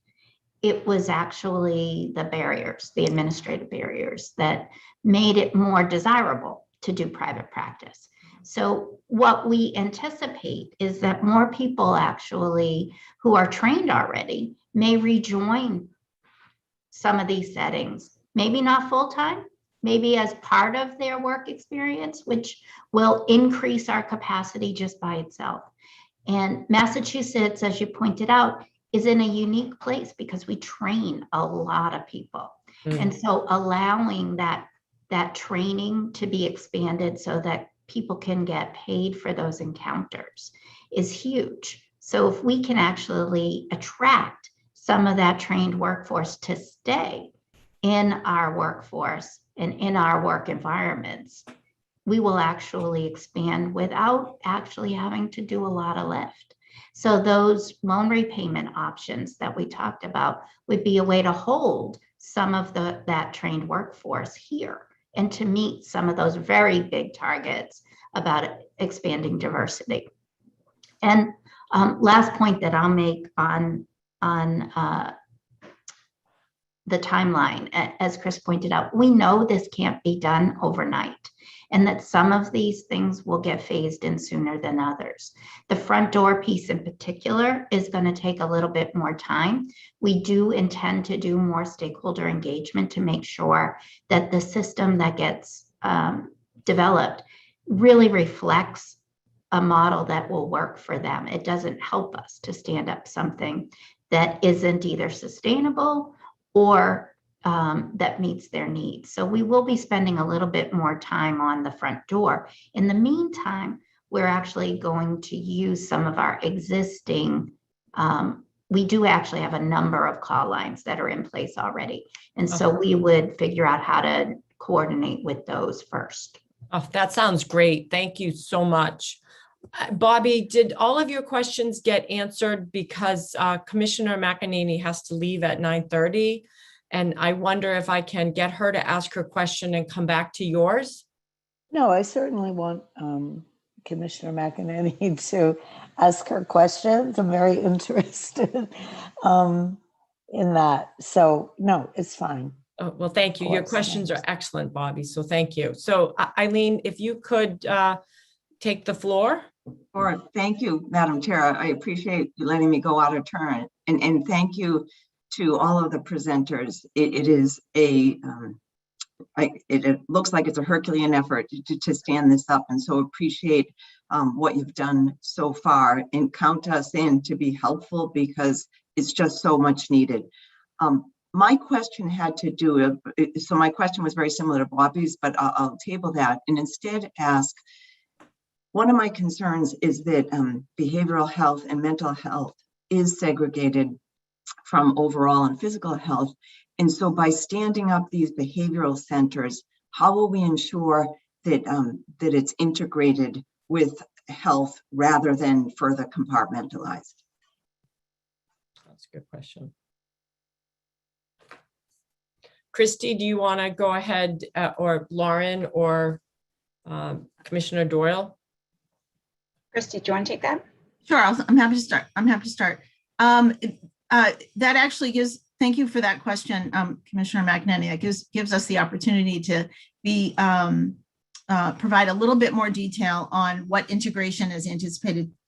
It was actually the barriers, the administrative barriers that made it more desirable to do private practice. So what we anticipate is that more people actually who are trained already may rejoin some of these settings, maybe not full-time, maybe as part of their work experience, which will increase our capacity just by itself. And Massachusetts, as you pointed out, is in a unique place because we train a lot of people. And so allowing that training to be expanded so that people can get paid for those encounters is huge. So if we can actually attract some of that trained workforce to stay in our workforce and in our work environments, we will actually expand without actually having to do a lot of lift. So those loan repayment options that we talked about would be a way to hold some of that trained workforce here and to meet some of those very big targets about expanding diversity. And last point that I'll make on the timeline, as Chris pointed out, we know this can't be done overnight and that some of these things will get phased in sooner than others. The front door piece in particular is going to take a little bit more time. We do intend to do more stakeholder engagement to make sure that the system that gets developed really reflects a model that will work for them. It doesn't help us to stand up something that isn't either sustainable or that meets their needs. So we will be spending a little bit more time on the front door. In the meantime, we're actually going to use some of our existing, we do actually have a number of call lines that are in place already. And so we would figure out how to coordinate with those first. Oh, that sounds great. Thank you so much. Bobby, did all of your questions get answered? Because Commissioner McEnany has to leave at 9:30. And I wonder if I can get her to ask her question and come back to yours. No, I certainly want Commissioner McEnany to ask her questions. I'm very interested in that. So no, it's fine. Oh, well, thank you. Your course, questions are thanks. excellent, Bobby. So thank you. So Eileen, if you could take the floor. All right, thank you, Madam Chair. I appreciate you letting me go out of turn. And thank you to all of the presenters. It is a, it looks like it's a Herculean effort to stand this up, and so appreciate what you've done so far, and count us in to be helpful because it's just so much needed. My question had to do, so my question was very similar to Bobby's, but I'll table that and instead ask, one of my concerns is that behavioral health and mental health is segregated from overall and physical health. And so by standing up these behavioral centers, how will we ensure that, that it's integrated with health rather than further compartmentalized? That's a good question. Christy, do you want to go ahead, or Lauren, or Commissioner Doyle? Christy, do you want to take that? Sure, I'm happy to start. I'm happy to start. That actually gives, thank you for that question, Commissioner McEnany. That gives us the opportunity to be provide a little bit more detail on what integration is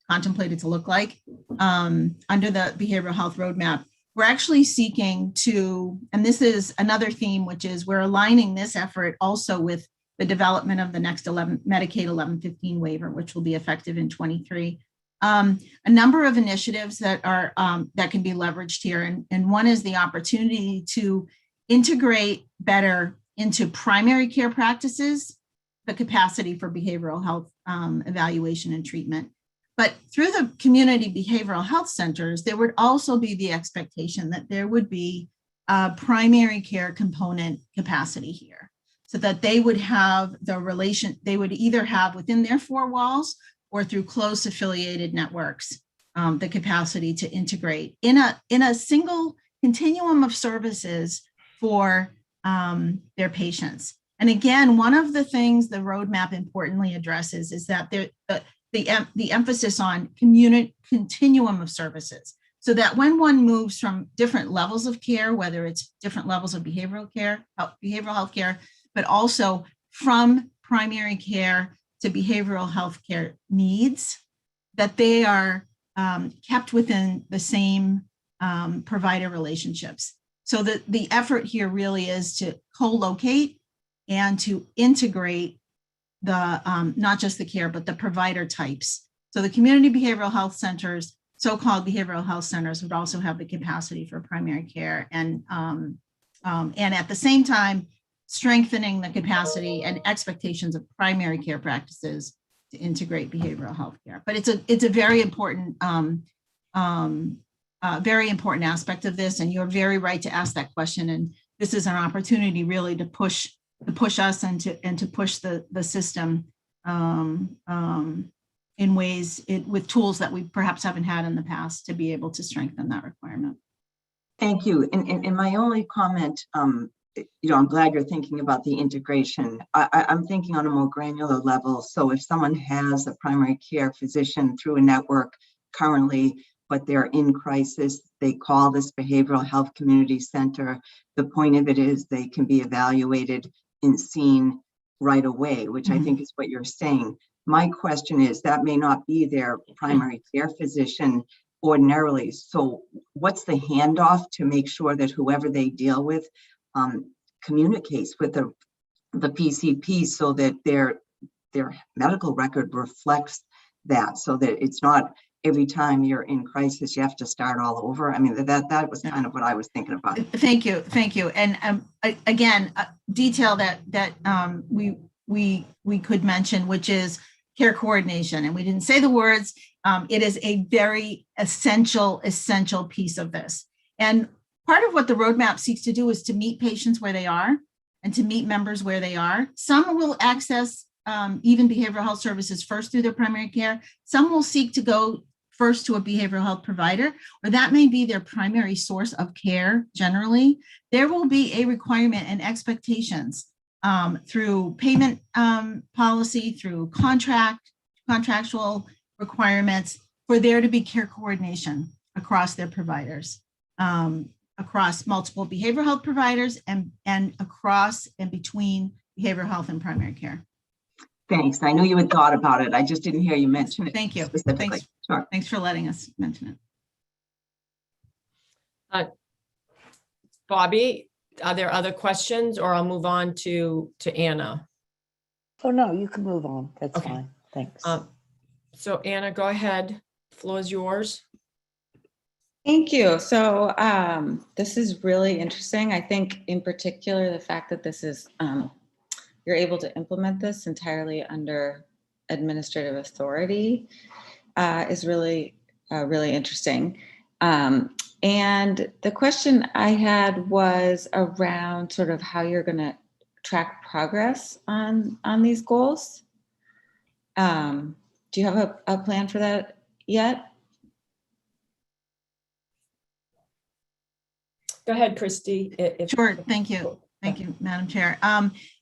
contemplated to look like under the behavioral health roadmap. We're actually seeking to, and this is another theme, which is we're aligning this effort also with the development of the next Medicaid 1115 waiver, which will be effective in 23. A number of initiatives that are that can be leveraged here, and one is the opportunity to integrate better into primary care practices the capacity for behavioral health evaluation and treatment. But through the community behavioral health centers, there would also be the expectation that there would be a primary care component capacity here, so that they would have the relation, they would either have within their four walls or through close affiliated networks, the capacity to integrate in a single continuum of services for their patients. And again, one of the things the roadmap importantly addresses is that the emphasis on continuum of services, so that when one moves from different levels of care, whether it's different levels of behavioral health care, but also from primary care to behavioral health care needs, that they are kept within the same provider relationships. So the effort here really is to co-locate and to integrate the not just the care, but the provider types. So the community behavioral health centers, so-called behavioral health centers, would also have the capacity for primary care, and at the same time, strengthening the capacity and expectations of primary care practices to integrate behavioral health care. But it's a very important aspect of this, and you're very right to ask that question. And this is an opportunity really to push us and to push the system in ways with tools that we perhaps haven't had in the past to be able to strengthen that requirement. Thank you. And my only comment, I'm glad you're thinking about the integration. I'm thinking on a more granular level. So if someone has a primary care physician through a network currently, but they're in crisis, they call this behavioral health community center. The point of it is they can be evaluated and seen right away, which I think is what you're saying. My question is that may not be their primary care physician ordinarily. So what's the handoff to make sure that whoever they deal with communicates with the PCP, so that their medical record reflects that, so that it's not every time you're in crisis you have to start all over. I mean, that was kind of what I was thinking about. Thank you. And again, detail that we could mention, which is care coordination, and we didn't say the words. It is a very essential piece of this. And part of what the roadmap seeks to do is to meet patients where they are and to meet members where they are. Some will access even behavioral health services first through their primary care. Some will seek to go first to a behavioral health provider, or that may be their primary source of care generally. There will be a requirement and expectations through payment policy, through contractual requirements for there to be care coordination across their providers, across multiple behavioral health providers and across and between behavioral health and primary care. Thanks. I knew you had thought about it. I just didn't hear you mention it. Thank you. Specifically. Thanks. Sure. Thanks for letting us mention it. Bobby, are there other questions, or I'll move on to Anna? Oh, no, you can move on. That's Okay. fine. Thanks. So Anna, go ahead. Floor is yours. Thank you. So this is really interesting. I think in particular, the fact that this is, you're able to implement this entirely under administrative authority is really, really interesting. And the question I had was around sort of how you're going to track progress on these goals. Do you have a plan for that yet? Go ahead, Christy. Sure. Thank you. Thank you, Madam Chair.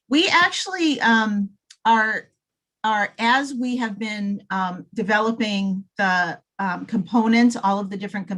We actually are, as we have been developing the components, all of the different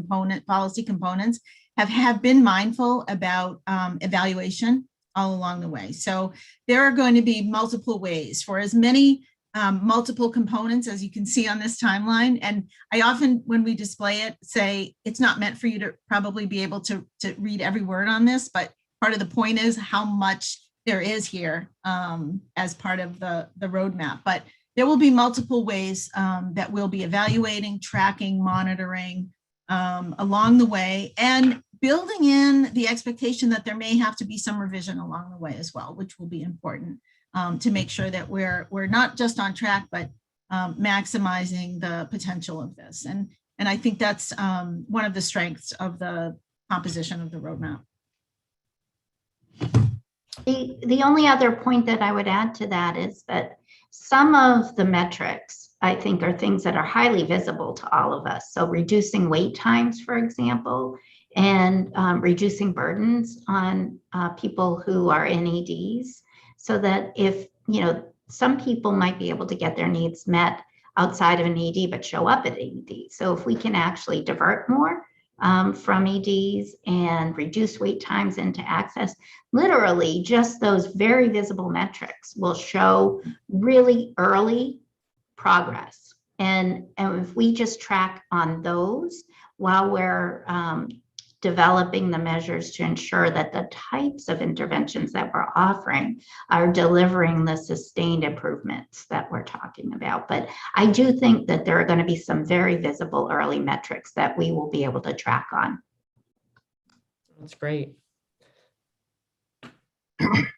policy components, have been mindful about evaluation all along the way. So there are going to be multiple ways for as many multiple components as you can see on this timeline. And I often, when we display it, say it's not meant for you to probably be able to read every word on this, but part of the point is how much there is here as part of the roadmap. But there will be multiple ways that we'll be evaluating, tracking, monitoring along the way, and building in the expectation that there may have to be some revision along the way as well, which will be important to make sure that we're not just on track, but maximizing the potential of this. And I think that's one of the strengths of the composition of the roadmap. The only other point that I would add to that is that some of the metrics, I think, are things that are highly visible to all of us. So reducing wait times, for example, and reducing burdens on people who are in EDs, so that if, some people might be able to get their needs met outside of an ED, but show up at ED. So if we can actually divert more from EDs and reduce wait times into access, literally just those very visible metrics will show really early progress. And if we just track on those while we're developing the measures to ensure that the types of interventions that we're offering are delivering the sustained improvements that we're talking about. But I do think that there are going to be some very visible early metrics that we will be able to track on. That's great.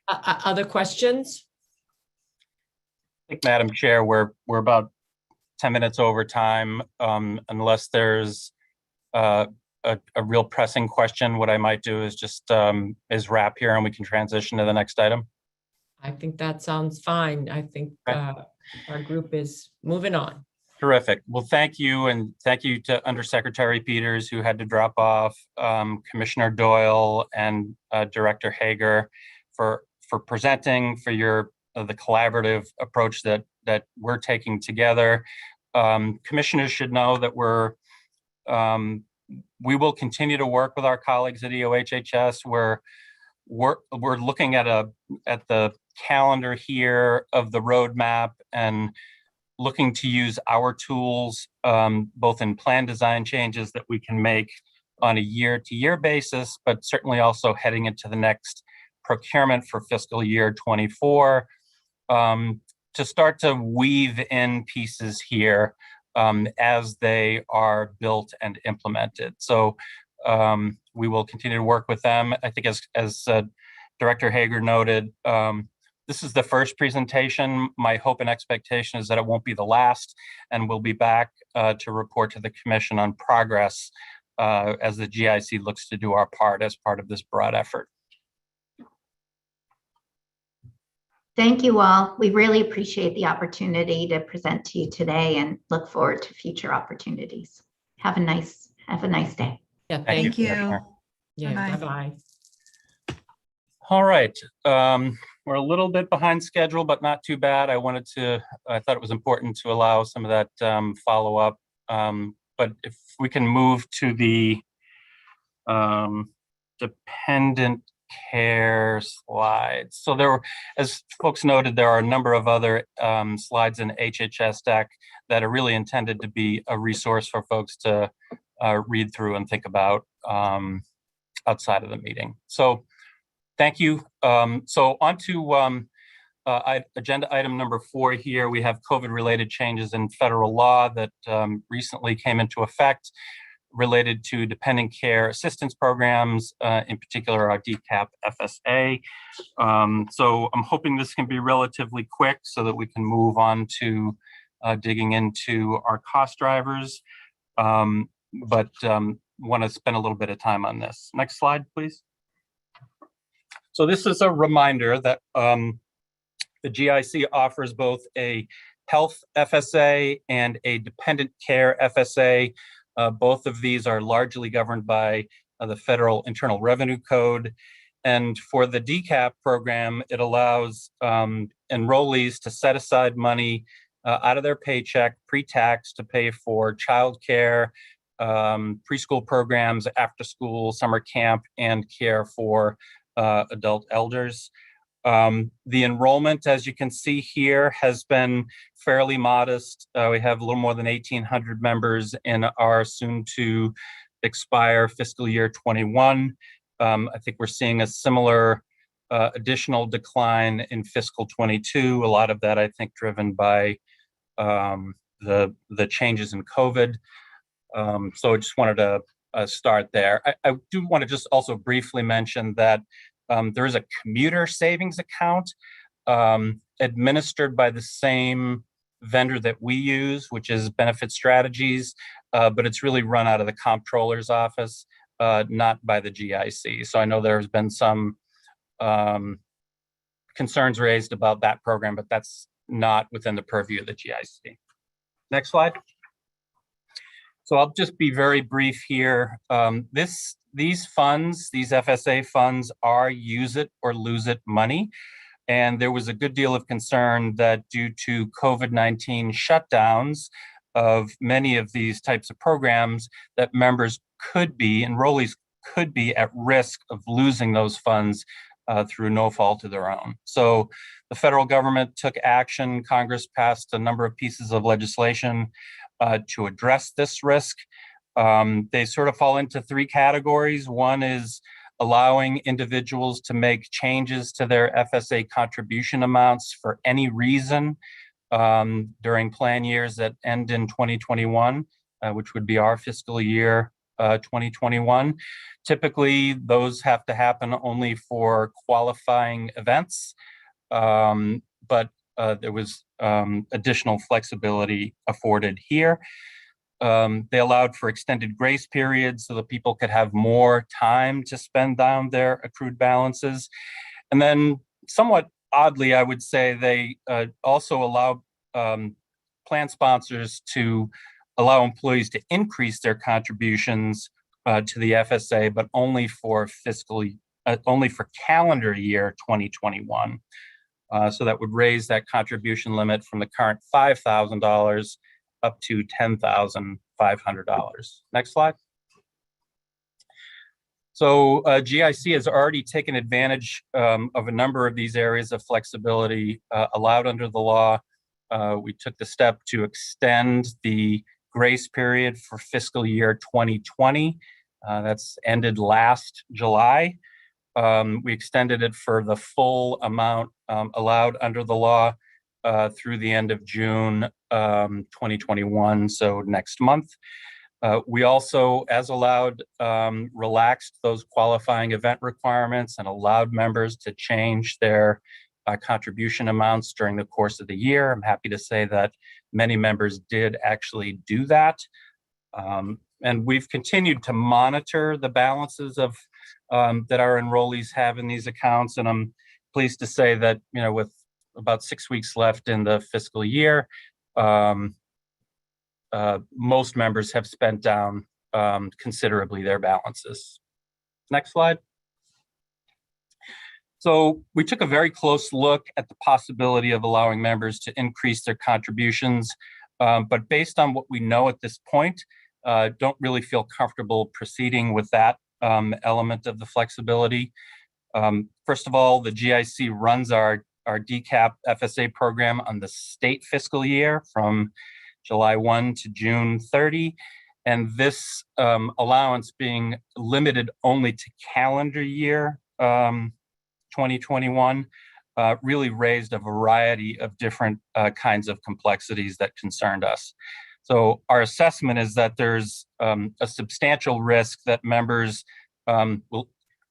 Other questions? I think, Madam Chair, we're about 10 minutes over time. Unless there's a real pressing question, what I might do is just wrap here and we can transition to the next item. I think that sounds fine. I think our group is moving on. Terrific. Well, thank you. And thank you to Undersecretary Peters, who had to drop off, Commissioner Doyle and Director Hager for presenting, for your the collaborative approach that we're taking together. Commissioners should know that we will continue to work with our colleagues at EOHHS. We're looking at the calendar here of the roadmap and looking to use our tools, both in plan design changes that we can make on a year-to-year basis, but certainly also heading into the next procurement for fiscal year 24, to start to weave in pieces here as they are built and implemented. So we will continue to work with them. I think as Director Hager noted, this is the first presentation. My hope and expectation is that it won't be the last, and we'll be back to report to the Commission on progress as the GIC looks to do our part as part of this broad effort. Thank you all. We really appreciate the opportunity to present to you today and look forward to future opportunities. Have a nice day. Yeah, Thank Thank you. Commissioner. Yeah, Bye-bye. bye-bye. All right, we're a little bit behind schedule, but not too bad. I thought it was important to allow some of that follow-up. But if we can move to the dependent care slides. So there were, as folks noted, there are a number of other slides in HHS deck that are really intended to be a resource for folks to read through and think about outside of the meeting. So thank you. So on to agenda item number 4 here. We have COVID-related changes in federal law that recently came into effect related to dependent care assistance programs, in particular our DCAP FSA. So I'm hoping this can be relatively quick so that we can move on to digging into our cost drivers, but want to spend a little bit of time on this. Next slide, please. So this is a reminder that the GIC offers both a health FSA and a dependent care FSA. Both of these are largely governed by the Federal Internal Revenue Code. And for the DCAP program, it allows enrollees to set aside money out of their paycheck pre-tax to pay for childcare, preschool programs, after school, summer camp, and care for adult elders. The enrollment, as you can see here, has been fairly modest. We have a little more than 1,800 members in our soon to expire fiscal year 21. I think we're seeing a similar additional decline in fiscal 22. A lot of that, I think, driven by the changes in COVID. So I just wanted to start there. I do want to just also briefly mention that there is a commuter savings account administered by the same vendor that we use, which is Benefit Strategies, but it's really run out of the comptroller's office, not by the GIC. So I know there's been some concerns raised about that program, but that's not within the purview of the GIC. Next slide. So I'll just be very brief here. These funds, these FSA funds, are use it or lose it money. And there was a good deal of concern that due to COVID-19 shutdowns of many of these types of programs, that enrollees could be at risk of losing those funds through no fault of their own. So the federal government took action. Congress passed a number of pieces of legislation to address this risk. They sort of fall into 3 categories. One is allowing individuals to make changes to their FSA contribution amounts for any reason during plan years that end in 2021, which would be our fiscal year 2021. Typically, those have to happen only for qualifying events, but there was additional flexibility afforded here. They allowed for extended grace periods so that people could have more time to spend down their accrued balances. And then somewhat oddly, I would say they also allow plan sponsors to allow employees to increase their contributions to the FSA, but only for calendar year 2021. So that would raise that contribution limit from the current $5,000 up to $10,500. Next slide. So GIC has already taken advantage of a number of these areas of flexibility allowed under the law. We took the step to extend the grace period for fiscal year 2020. That's ended last July. We extended it for the full amount allowed under the law through the end of June 2021, so next month. We also, as allowed, relaxed those qualifying event requirements and allowed members to change their contribution amounts during the course of the year. I'm happy to say that many members did actually do that. And we've continued to monitor the balances of that our enrollees have in these accounts. And I'm pleased to say that, with about 6 weeks left in the fiscal year. Most members have spent down considerably their balances. Next slide. So we took a very close look at the possibility of allowing members to increase their contributions, but based on what we know at this point, don't really feel comfortable proceeding with that element of the flexibility. First of all, the GIC runs our DCAP FSA program on the state fiscal year from July 1 to June 30. And this allowance being limited only to calendar year 2021 really raised a variety of different kinds of complexities that concerned us. So our assessment is that there's a substantial risk that members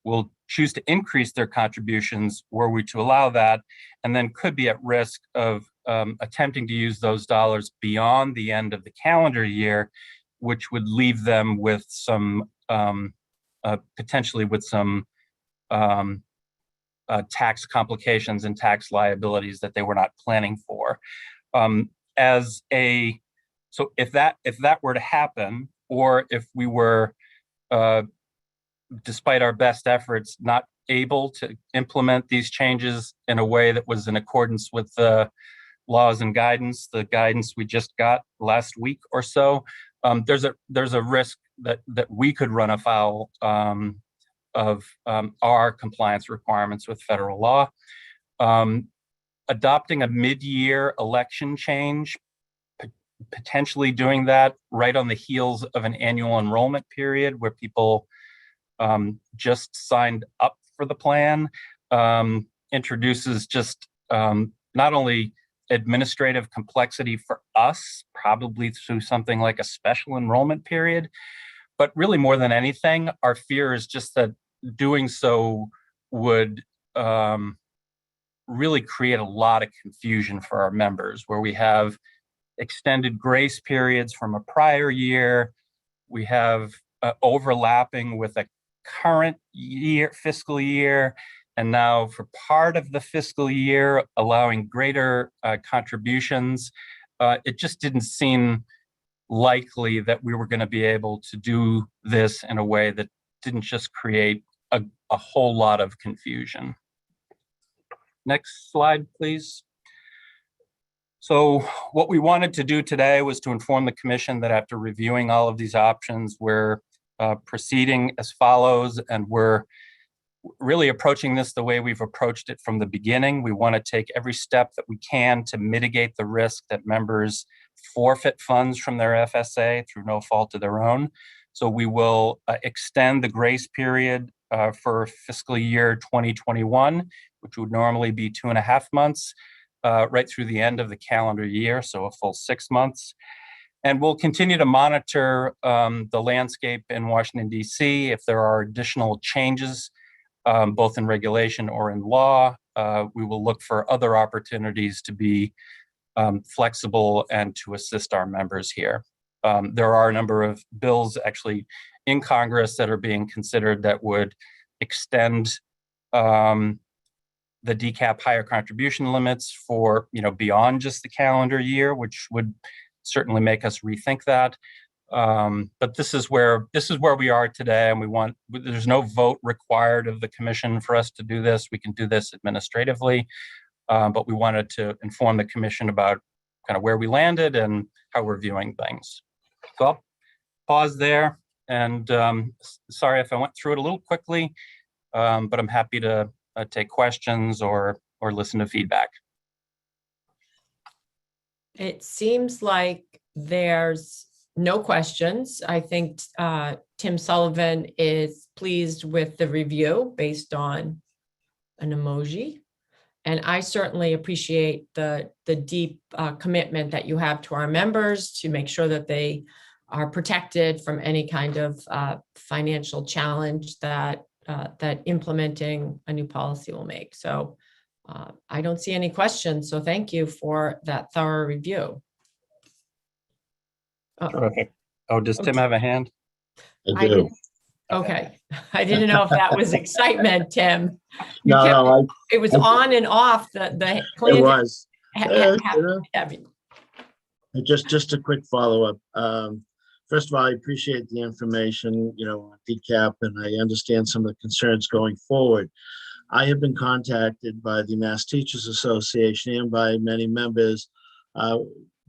will choose to increase their contributions were we to allow that, and then could be at risk of attempting to use those dollars beyond the end of the calendar year, which would leave them with some potentially with some tax complications and tax liabilities that they were not planning for. So if that were to happen, or if we were, despite our best efforts, not able to implement these changes in a way that was in accordance with the laws and guidance, the guidance we just got last week or so, there's a risk that we could run afoul of our compliance requirements with federal law. Adopting a mid-year election change, potentially doing that right on the heels of an annual enrollment period where people just signed up for the plan, introduces just not only administrative complexity for us, probably through something like a special enrollment period, but really more than anything, our fear is just that doing so would really create a lot of confusion for our members, where we have extended grace periods from a prior year, we have overlapping with a current year, fiscal year, and now for part of the fiscal year, allowing greater contributions. It just didn't seem likely that we were going to be able to do this in a way that didn't just create a whole lot of confusion. Next slide, please. So what we wanted to do today was to inform the commission that after reviewing all of these options, we're proceeding as follows, and we're really approaching this the way we've approached it from the beginning. We want to take every step that we can to mitigate the risk that members forfeit funds from their FSA through no fault of their own. So we will extend the grace period for fiscal year 2021, which would normally be 2.5 months, right through the end of the calendar year, so a full 6 months. And we'll continue to monitor the landscape in Washington, D.C. If there are additional changes, both in regulation or in law, we will look for other opportunities to be flexible and to assist our members here. There are a number of bills actually in Congress that are being considered that would extend the DCAP higher contribution limits for, beyond just the calendar year, which would certainly make us rethink that. But this is where we are today, and there's no vote required of the commission for us to do this. We can do this administratively, but we wanted to inform the commission about kind of where we landed and how we're viewing things. So I'll pause there, and sorry if I went through it a little quickly, but I'm happy to take questions or listen to feedback. It seems like there's no questions. I think Tim Sullivan is pleased with the review based on an emoji. And I certainly appreciate the deep commitment that you have to our members to make sure that they are protected from any kind of financial challenge that implementing a new policy will make. So I don't see any questions. So thank you for that thorough review. Terrific. Oh, does Tim have a hand? I do. Okay. I didn't know if that was excitement, Tim. You No, kept- no, It was on and off the it plan. was. Abby. Just a quick follow-up. First of all, I appreciate the information, on DCAP, and I understand some of the concerns going forward. I have been contacted by the Mass Teachers Association and by many members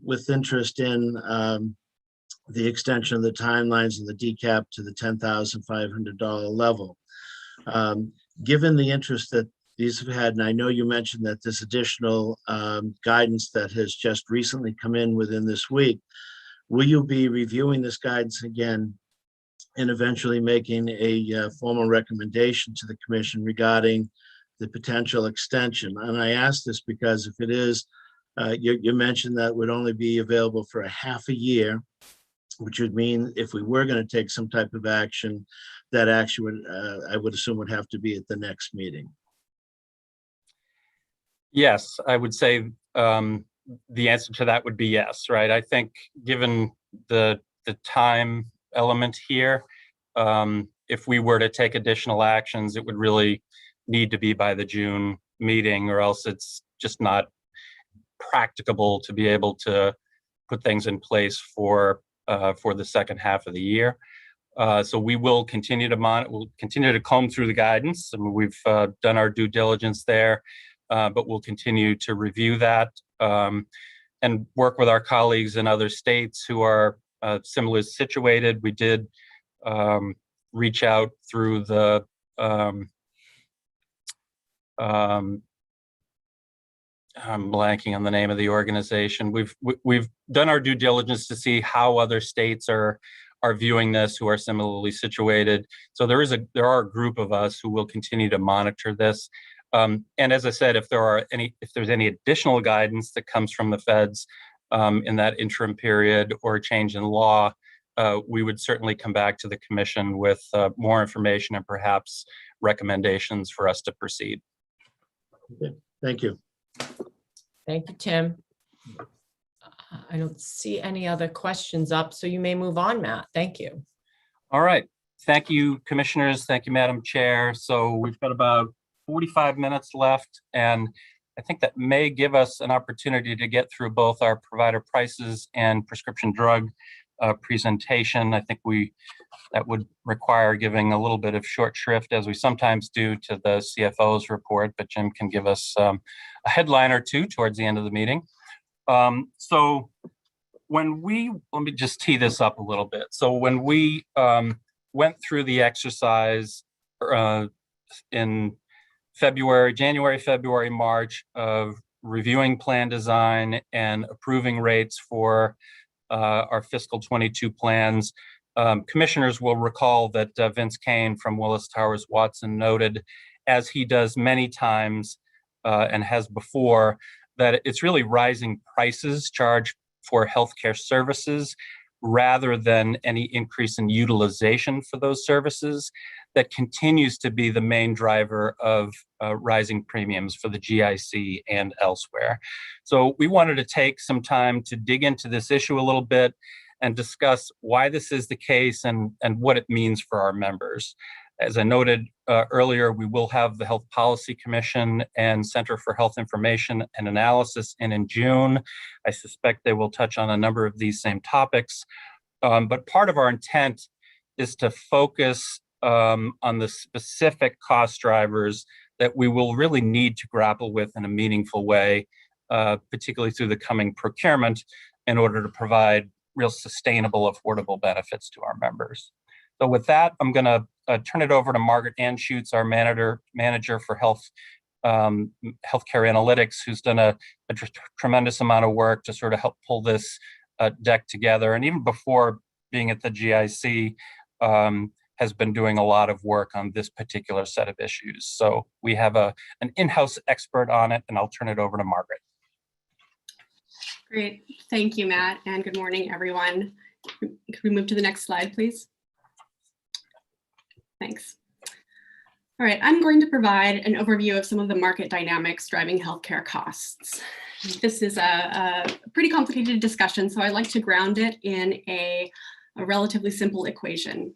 with interest in the extension of the timelines of the DCAP to the $10,500 level. Given the interest that these have had, and I know you mentioned that this additional guidance that has just recently come in within this week, will you be reviewing this guidance again and eventually making a formal recommendation to the commission regarding the potential extension? And I ask this because if it is, you mentioned that would only be available for a half a year, which would mean if we were going to take some type of action, that action would, I would assume, would have to be at the next meeting. Yes, I would say the answer to that would be yes, right? I think given the time element here, if we were to take additional actions, it would really need to be by the June meeting, or else it's just not practicable to be able to put things in place for the second half of the year. So we will continue to we'll continue to comb through the guidance. I mean, we've done our due diligence there, but we'll continue to review that and work with our colleagues in other states who are similarly situated. We did reach out through the I'm blanking on the name of the organization. We've done our due diligence to see how other states are viewing this, who are similarly situated. So there are a group of us who will continue to monitor this. And as I said, if there's any additional guidance that comes from the feds in that interim period or a change in law, we would certainly come back to the commission with more information and perhaps recommendations for us to proceed. Okay. Thank you. Thank you, Tim. I don't see any other questions up, so you may move on, Matt. Thank you. All right. Thank you, commissioners. Thank you, Madam Chair. So we've got about 45 minutes left, and I think that may give us an opportunity to get through both our provider prices and prescription drug presentation. I think that would require giving a little bit of short shrift, as we sometimes do, to the CFO's report, but Jim can give us a headline or two towards the end of the meeting. So let me just tee this up a little bit. So when we went through the exercise in January, February, March of reviewing plan design and approving rates for our fiscal 22 plans, commissioners will recall that Vince Kane from Willis Towers Watson noted, as he does many times and has before, that it's really rising prices charged for healthcare services rather than any increase in utilization for those services that continues to be the main driver of rising premiums for the GIC and elsewhere. So we wanted to take some time to dig into this issue a little bit and discuss why this is the case and what it means for our members. As I noted earlier, we will have the Health Policy Commission and Center for Health Information and Analysis in June. I suspect they will touch on a number of these same topics. But part of our intent is to focus on the specific cost drivers that we will really need to grapple with in a meaningful way, particularly through the coming procurement, in order to provide real sustainable, affordable benefits to our members. So with that, I'm going to turn it over to Margaret Anschutz, our manager for healthcare analytics, who's done a tremendous amount of work to sort of help pull this deck together. And even before being at the GIC, has been doing a lot of work on this particular set of issues. So we have an in-house expert on it, and I'll turn it over to Margaret. Great. Thank you, Matt, and good morning, everyone. Could we move to the next slide, please? Thanks. All right, I'm going to provide an overview of some of the market dynamics driving healthcare costs. This is a pretty complicated discussion, so I like to ground it in a relatively simple equation.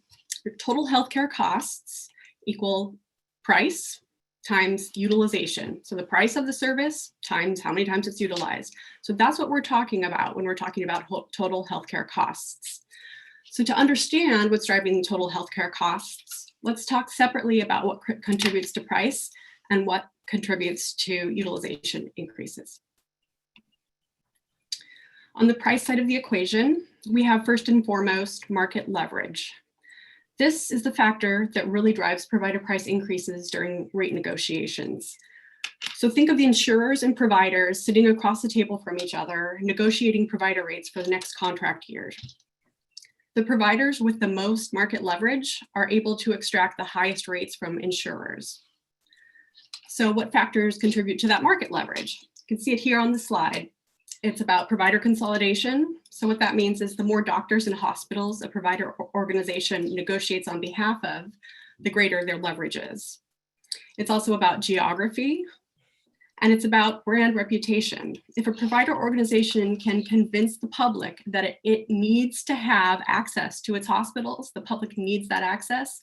total healthcare costs equal price times utilization. So the price of the service times how many times it's utilized. So that's what we're talking about when we're talking about total healthcare costs. So to understand what's driving total healthcare costs, let's talk separately about what contributes to price and what contributes to utilization increases. On the price side of the equation, we have first and foremost market leverage. This is the factor that really drives provider price increases during rate negotiations. So think of the insurers and providers sitting across the table from each other, negotiating provider rates for the next contract year. The providers with the most market leverage are able to extract the highest rates from insurers. So what factors contribute to that market leverage? You can see it here on the slide. It's about provider consolidation. So what that means is the more doctors and hospitals a provider organization negotiates on behalf of, the greater their leverage is. It's also about geography, and it's about brand reputation. If a provider organization can convince the public that it needs to have access to its hospitals, the public needs that access,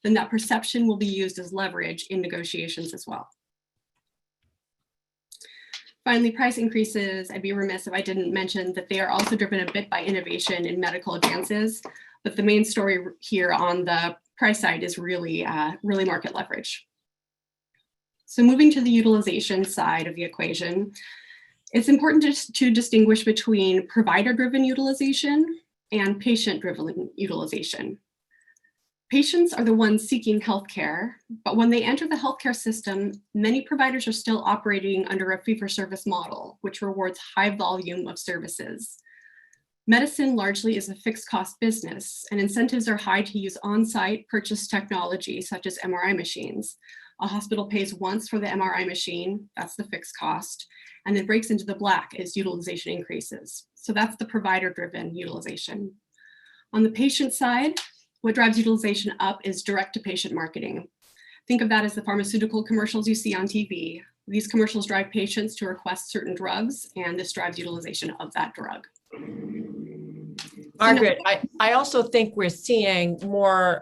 then that perception will be used as leverage in negotiations as well. Finally, price increases, I'd be remiss if I didn't mention that they are also driven a bit by innovation in medical advances, but the main story here on the price side is really market leverage. So moving to the utilization side of the equation, it's important to distinguish between provider-driven utilization and patient-driven utilization. Patients are the ones seeking healthcare, but when they enter the healthcare system, many providers are still operating under a fee-for-service model, which rewards high volume of services. Medicine largely is a fixed cost business, and incentives are high to use on-site purchased technology such as MRI machines. A hospital pays once for the MRI machine, that's the fixed cost, and then breaks into the black as utilization increases. So that's the provider-driven utilization. On the patient side, what drives utilization up is direct-to-patient marketing. Think of that as the pharmaceutical commercials you see on TV. These commercials drive patients to request certain drugs, and this drives utilization of that drug. Margaret, I also think we're seeing more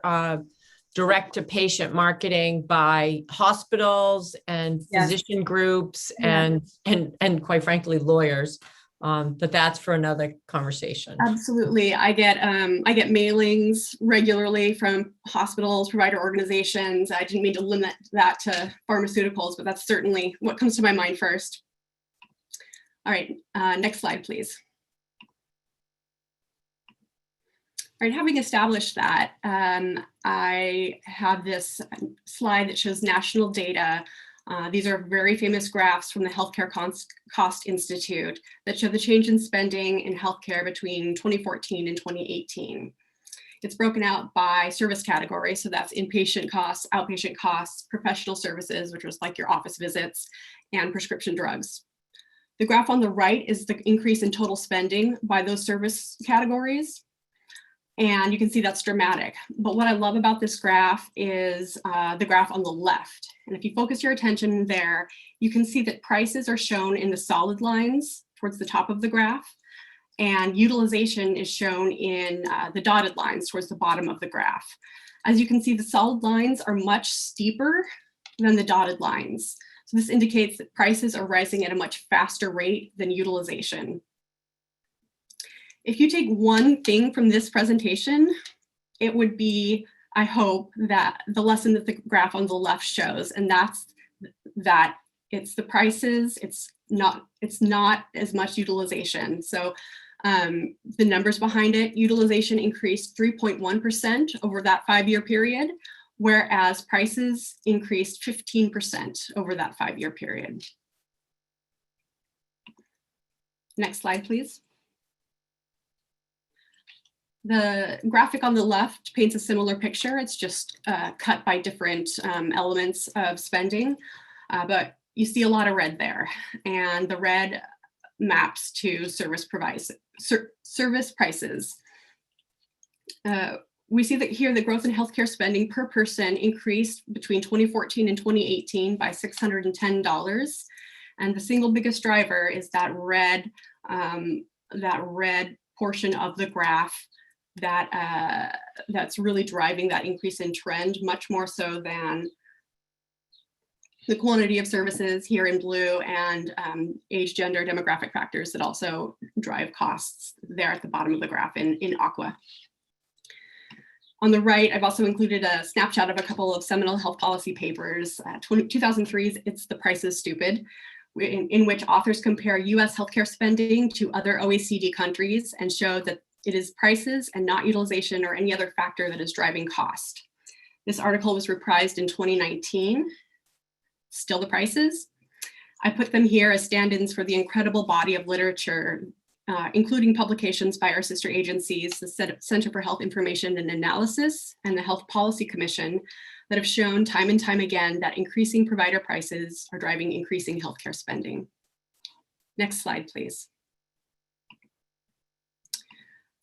direct-to-patient marketing by hospitals and physician groups and quite frankly, lawyers. But that's for another conversation. Absolutely. I get mailings regularly from hospitals, provider organizations. I didn't mean to limit that to pharmaceuticals, but that's certainly what comes to my mind first. All right, next slide, please. All right, having established that, I have this slide that shows national data. These are very famous graphs from the Healthcare Cost Institute that show the change in spending in healthcare between 2014 and 2018. It's broken out by service category, so that's inpatient costs, outpatient costs, professional services, which was like your office visits, and prescription drugs. The graph on the right is the increase in total spending by those service categories. And you can see that's dramatic. But what I love about this graph is the graph on the left. And if you focus your attention there, you can see that prices are shown in the solid lines towards the top of the graph, and utilization is shown in the dotted lines towards the bottom of the graph. As you can see, the solid lines are much steeper than the dotted lines. So this indicates that prices are rising at a much faster rate than utilization. If you take one thing from this presentation, it would be, I hope, that the lesson that the graph on the left shows, and that's that it's the prices, it's not as much utilization. So the numbers behind it, utilization increased 3.1% over that 5-year period, whereas prices increased 15% over that 5-year period. Next slide, please. The graphic on the left paints a similar picture. It's just cut by different elements of spending, but you see a lot of red there, and the red maps to service prices. We see that here the growth in healthcare spending per person increased between 2014 and 2018 by $610, and the single biggest driver is that red portion of the graph that's really driving that increase in trend, much more so than the quantity of services here in blue, and age, gender, demographic factors that also drive costs there at the bottom of the graph in aqua. On the right, I've also included a snapshot of a couple of seminal health policy papers. 2003's It's the Price is Stupid, in which authors compare US healthcare spending to other OECD countries and show that it is prices and not utilization or any other factor that is driving cost. This article was reprised in 2019. Still the prices. I put them here as stand-ins for the incredible body of literature, including publications by our sister agencies, the Center for Health Information and Analysis and the Health Policy Commission, that have shown time and time again that increasing provider prices are driving increasing healthcare spending. Next slide, please.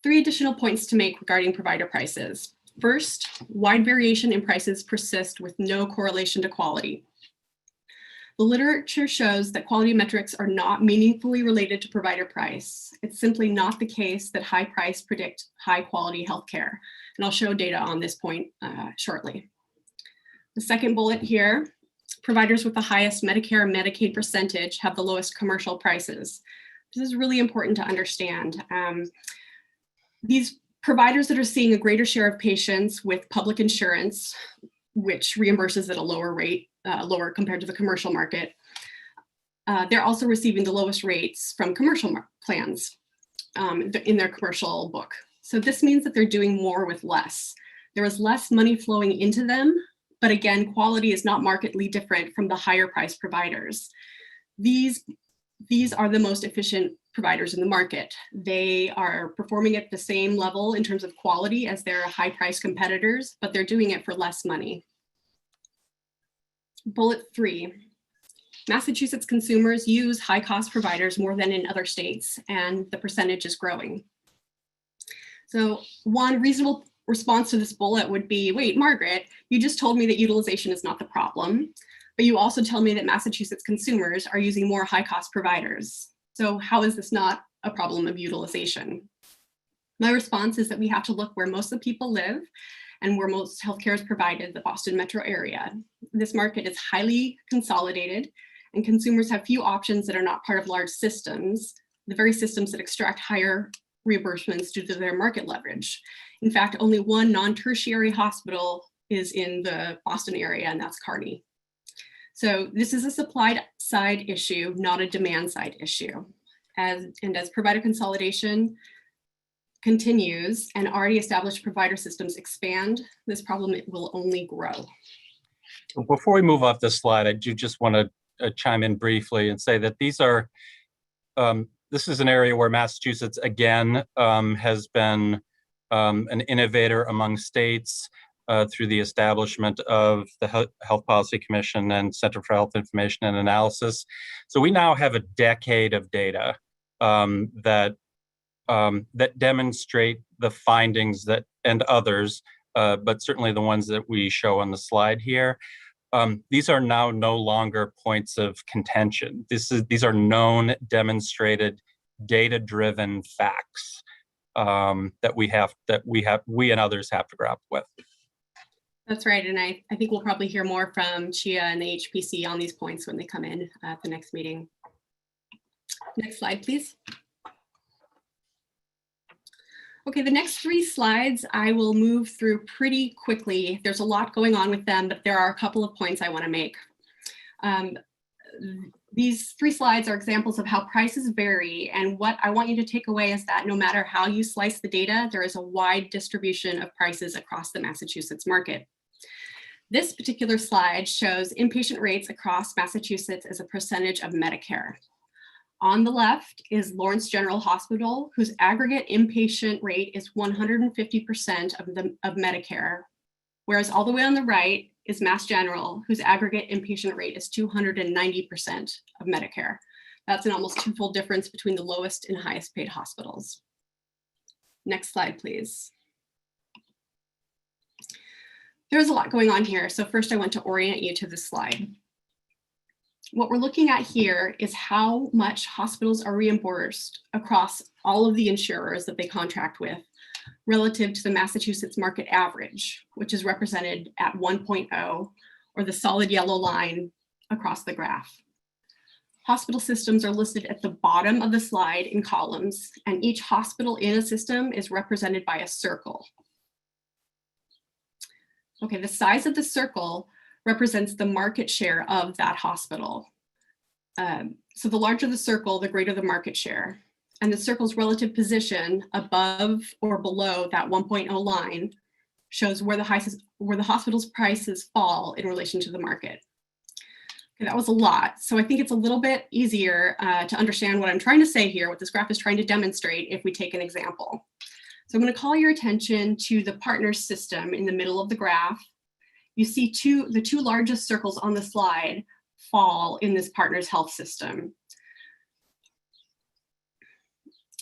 3 additional points to make regarding provider prices. First, wide variation in prices persist with no correlation to quality. The literature shows that quality metrics are not meaningfully related to provider price. It's simply not the case that high price predict high quality healthcare. And I'll show data on this point shortly. The second bullet here, providers with the highest Medicare and Medicaid percentage have the lowest commercial prices. This is really important to understand. These providers that are seeing a greater share of patients with public insurance, which reimburses at a lower rate, lower compared to the commercial market, they're also receiving the lowest rates from commercial plans in their commercial book. So this means that they're doing more with less. There is less money flowing into them, but again, quality is not markedly different from the higher price providers. These are the most efficient providers in the market. They are performing at the same level in terms of quality as their high price competitors, but they're doing it for less money. Bullet 3, Massachusetts consumers use high cost providers more than in other states, and the percentage is growing. So one reasonable response to this bullet would be, wait, Margaret, you just told me that utilization is not the problem, but you also tell me that Massachusetts consumers are using more high cost providers. So how is this not a problem of utilization? My response is that we have to look where most of the people live and where most healthcare is provided, the Boston metro area. This market is highly consolidated, and consumers have few options that are not part of large systems, the very systems that extract higher reimbursements due to their market leverage. In fact, only one non-tertiary hospital is in the Boston area, and that's Kearney. So this is a supply side issue, not a demand side issue. As provider consolidation continues and already established provider systems expand, this problem will only grow. Before we move off this slide, I do just want to chime in briefly and say that these are, this is an area where Massachusetts, again, has been an innovator among states through the establishment of the Health Policy Commission and Center for Health Information and Analysis. So we now have a decade of data that demonstrate the findings that, and others, but certainly the ones that we show on the slide here. These are now no longer points of contention. These are known, demonstrated, data-driven facts that we and others have to grapple with. That's right, and I think we'll probably hear more from Chia and the HPC on these points when they come in at the next meeting. Next slide, please. Okay, the next 3 slides I will move through pretty quickly. There's a lot going on with them, but there are a couple of points I want to make. These 3 slides are examples of how prices vary, and what I want you to take away is that no matter how you slice the data, there is a wide distribution of prices across the Massachusetts market. This particular slide shows inpatient rates across Massachusetts as a percentage of Medicare. On the left is Lawrence General Hospital, whose aggregate inpatient rate is 150% of Medicare, whereas all the way on the right is Mass General, whose aggregate inpatient rate is 290% of Medicare. That's an almost 2-fold difference between the lowest and highest paid hospitals. Next slide, please. There's a lot going on here, so first I want to orient you to this slide. What we're looking at here is how much hospitals are reimbursed across all of the insurers that they contract with relative to the Massachusetts market average, which is represented at 1.0, or the solid yellow line across the graph. Hospital systems are listed at the bottom of the slide in columns, and each hospital in a system is represented by a circle. Okay, the size of the circle represents the market share of that hospital. So the larger the circle, the greater the market share. And the circle's relative position above or below that 1.0 line shows where the hospital's prices fall in relation to the market. Okay, that was a lot. So I think it's a little bit easier to understand what I'm trying to say here, what this graph is trying to demonstrate if we take an example. So I'm going to call your attention to the partners system in the middle of the graph. You see the two largest circles on the slide fall in this partners health system.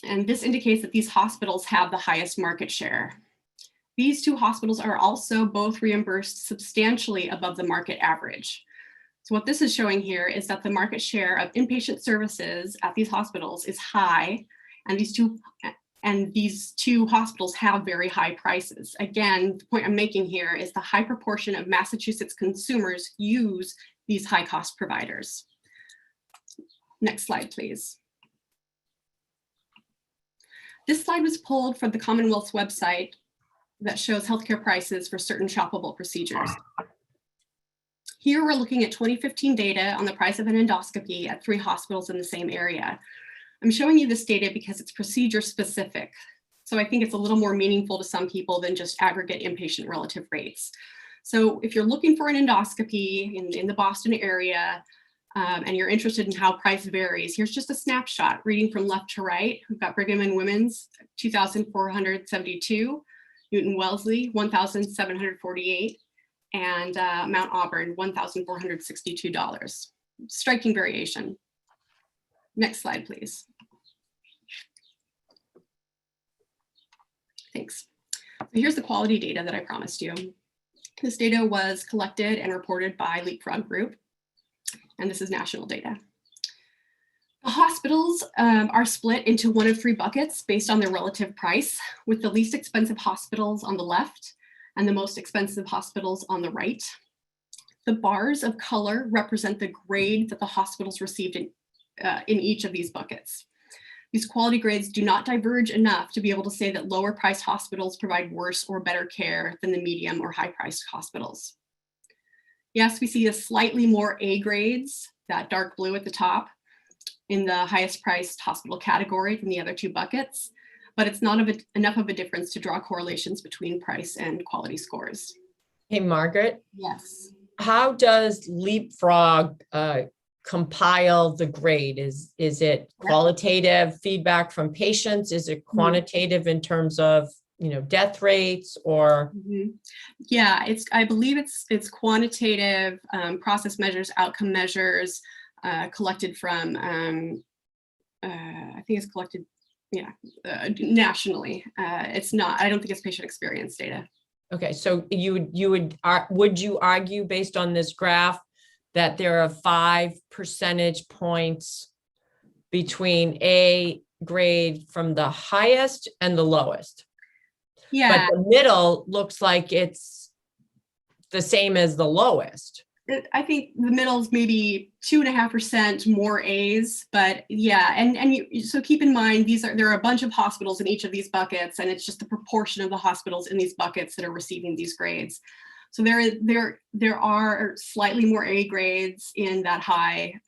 And this indicates that these hospitals have the highest market share. These two hospitals are also both reimbursed substantially above the market average. So what this is showing here is that the market share of inpatient services at these hospitals is high, and these two hospitals have very high prices. Again, the point I'm making here is the high proportion of Massachusetts consumers use these high cost providers. Next slide, please. This slide was pulled from the Commonwealth's website that shows healthcare prices for certain shoppable procedures. Here we're looking at 2015 data on the price of an endoscopy at 3 hospitals in the same area. I'm showing you this data because it's procedure specific. So I think it's a little more meaningful to some people than just aggregate inpatient relative rates. So if you're looking for an endoscopy in the Boston area, and you're interested in how price varies, here's just a snapshot reading from left to right. We've got Brigham and Women's, $2,472, Newton Wellesley, $1,748, and Mount Auburn, $1,462. Striking variation. Next slide, please. Thanks. So here's the quality data that I promised you. This data was collected and reported by Leapfrog Group, and this is national data. The hospitals are split into one of 3 buckets based on their relative price, with the least expensive hospitals on the left and the most expensive hospitals on the right. The bars of color represent the grade that the hospitals received in each of these buckets. These quality grades do not diverge enough to be able to say that lower priced hospitals provide worse or better care than the medium or high priced hospitals. Yes, we see a slightly more A grades, that dark blue at the top, in the highest priced hospital category than the other 2 buckets, but it's not enough of a difference to draw correlations between price and quality scores. Hey, Margaret. Yes. How does Leapfrog compile the grade? Is it qualitative feedback from patients? Is it quantitative in terms of death rates or? Yeah, I believe it's quantitative process measures, outcome measures collected from I think it's collected nationally. It's not. I don't think it's patient experience data. Okay, so would you argue based on this graph that there are 5 percentage points between A grade from the highest and the lowest? Yeah. But the middle looks like it's the same as the lowest. I think the middle is maybe 2.5% more A's, but yeah, and so keep in mind there are a bunch of hospitals in each of these buckets, and it's just the proportion of the hospitals in these buckets that are receiving these grades. So there are slightly more A grades in that high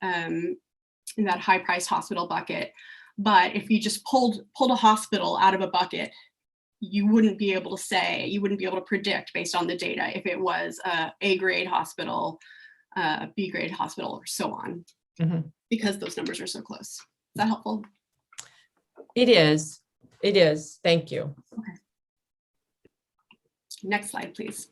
priced hospital bucket, but if you just pulled a hospital out of a bucket, you wouldn't be able to predict based on the data if it was a A grade hospital, B grade hospital, or so on, because those numbers are so close. Is that helpful? It is. It is. Thank you. Okay. Next slide, please.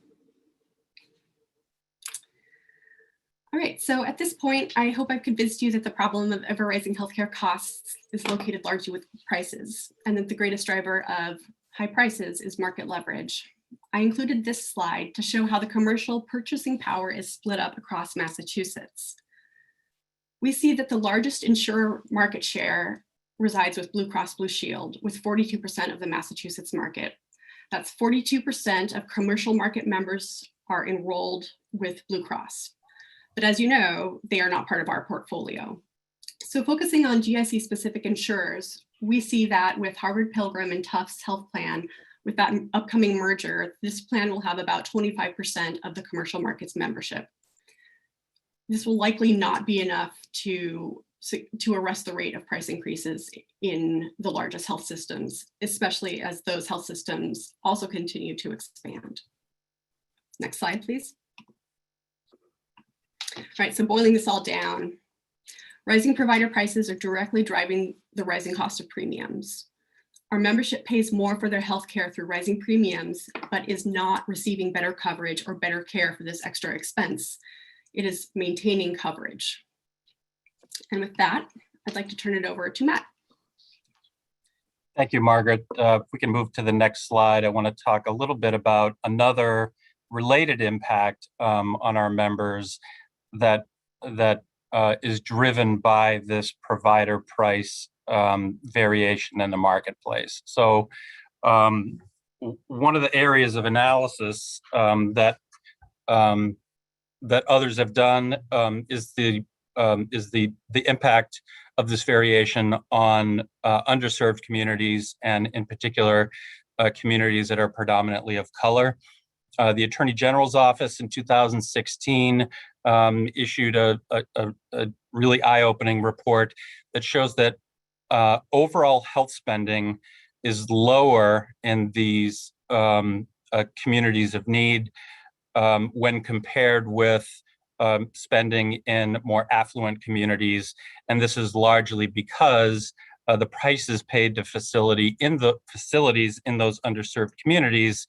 All right, so at this point, I hope I've convinced you that the problem of ever-rising healthcare costs is located largely with prices, and that the greatest driver of high prices is market leverage. I included this slide to show how the commercial purchasing power is split up across Massachusetts. We see that the largest insurer market share resides with Blue Cross Blue Shield, with 42% of the Massachusetts market, That's 42% of commercial market members are enrolled with Blue Cross. But as you know, they are not part of our portfolio. So focusing on GIC specific insurers, we see that with Harvard Pilgrim and Tufts Health Plan, with that upcoming merger, this plan will have about 25% of the commercial markets membership. This will likely not be enough to arrest the rate of price increases in the largest health systems, especially as those health systems also continue to expand. Next slide, please. All right, so boiling this all down, rising provider prices are directly driving the rising cost of premiums. Our membership pays more for their healthcare through rising premiums, but is not receiving better coverage or better care for this extra expense. It is maintaining coverage. And with that, I'd like to turn it over to Matt. Thank you, Margaret. If we can move to the next slide, I want to talk a little bit about another related impact on our members that is driven by this provider price variation in the marketplace. So one of the areas of analysis that others have done is the impact of this variation on underserved communities, and in particular, communities that are predominantly of color. The Attorney General's office in 2016 issued a really eye-opening report that shows that overall health spending is lower in these communities of need when compared with spending in more affluent communities. And this is largely because the prices paid to facilities in those underserved communities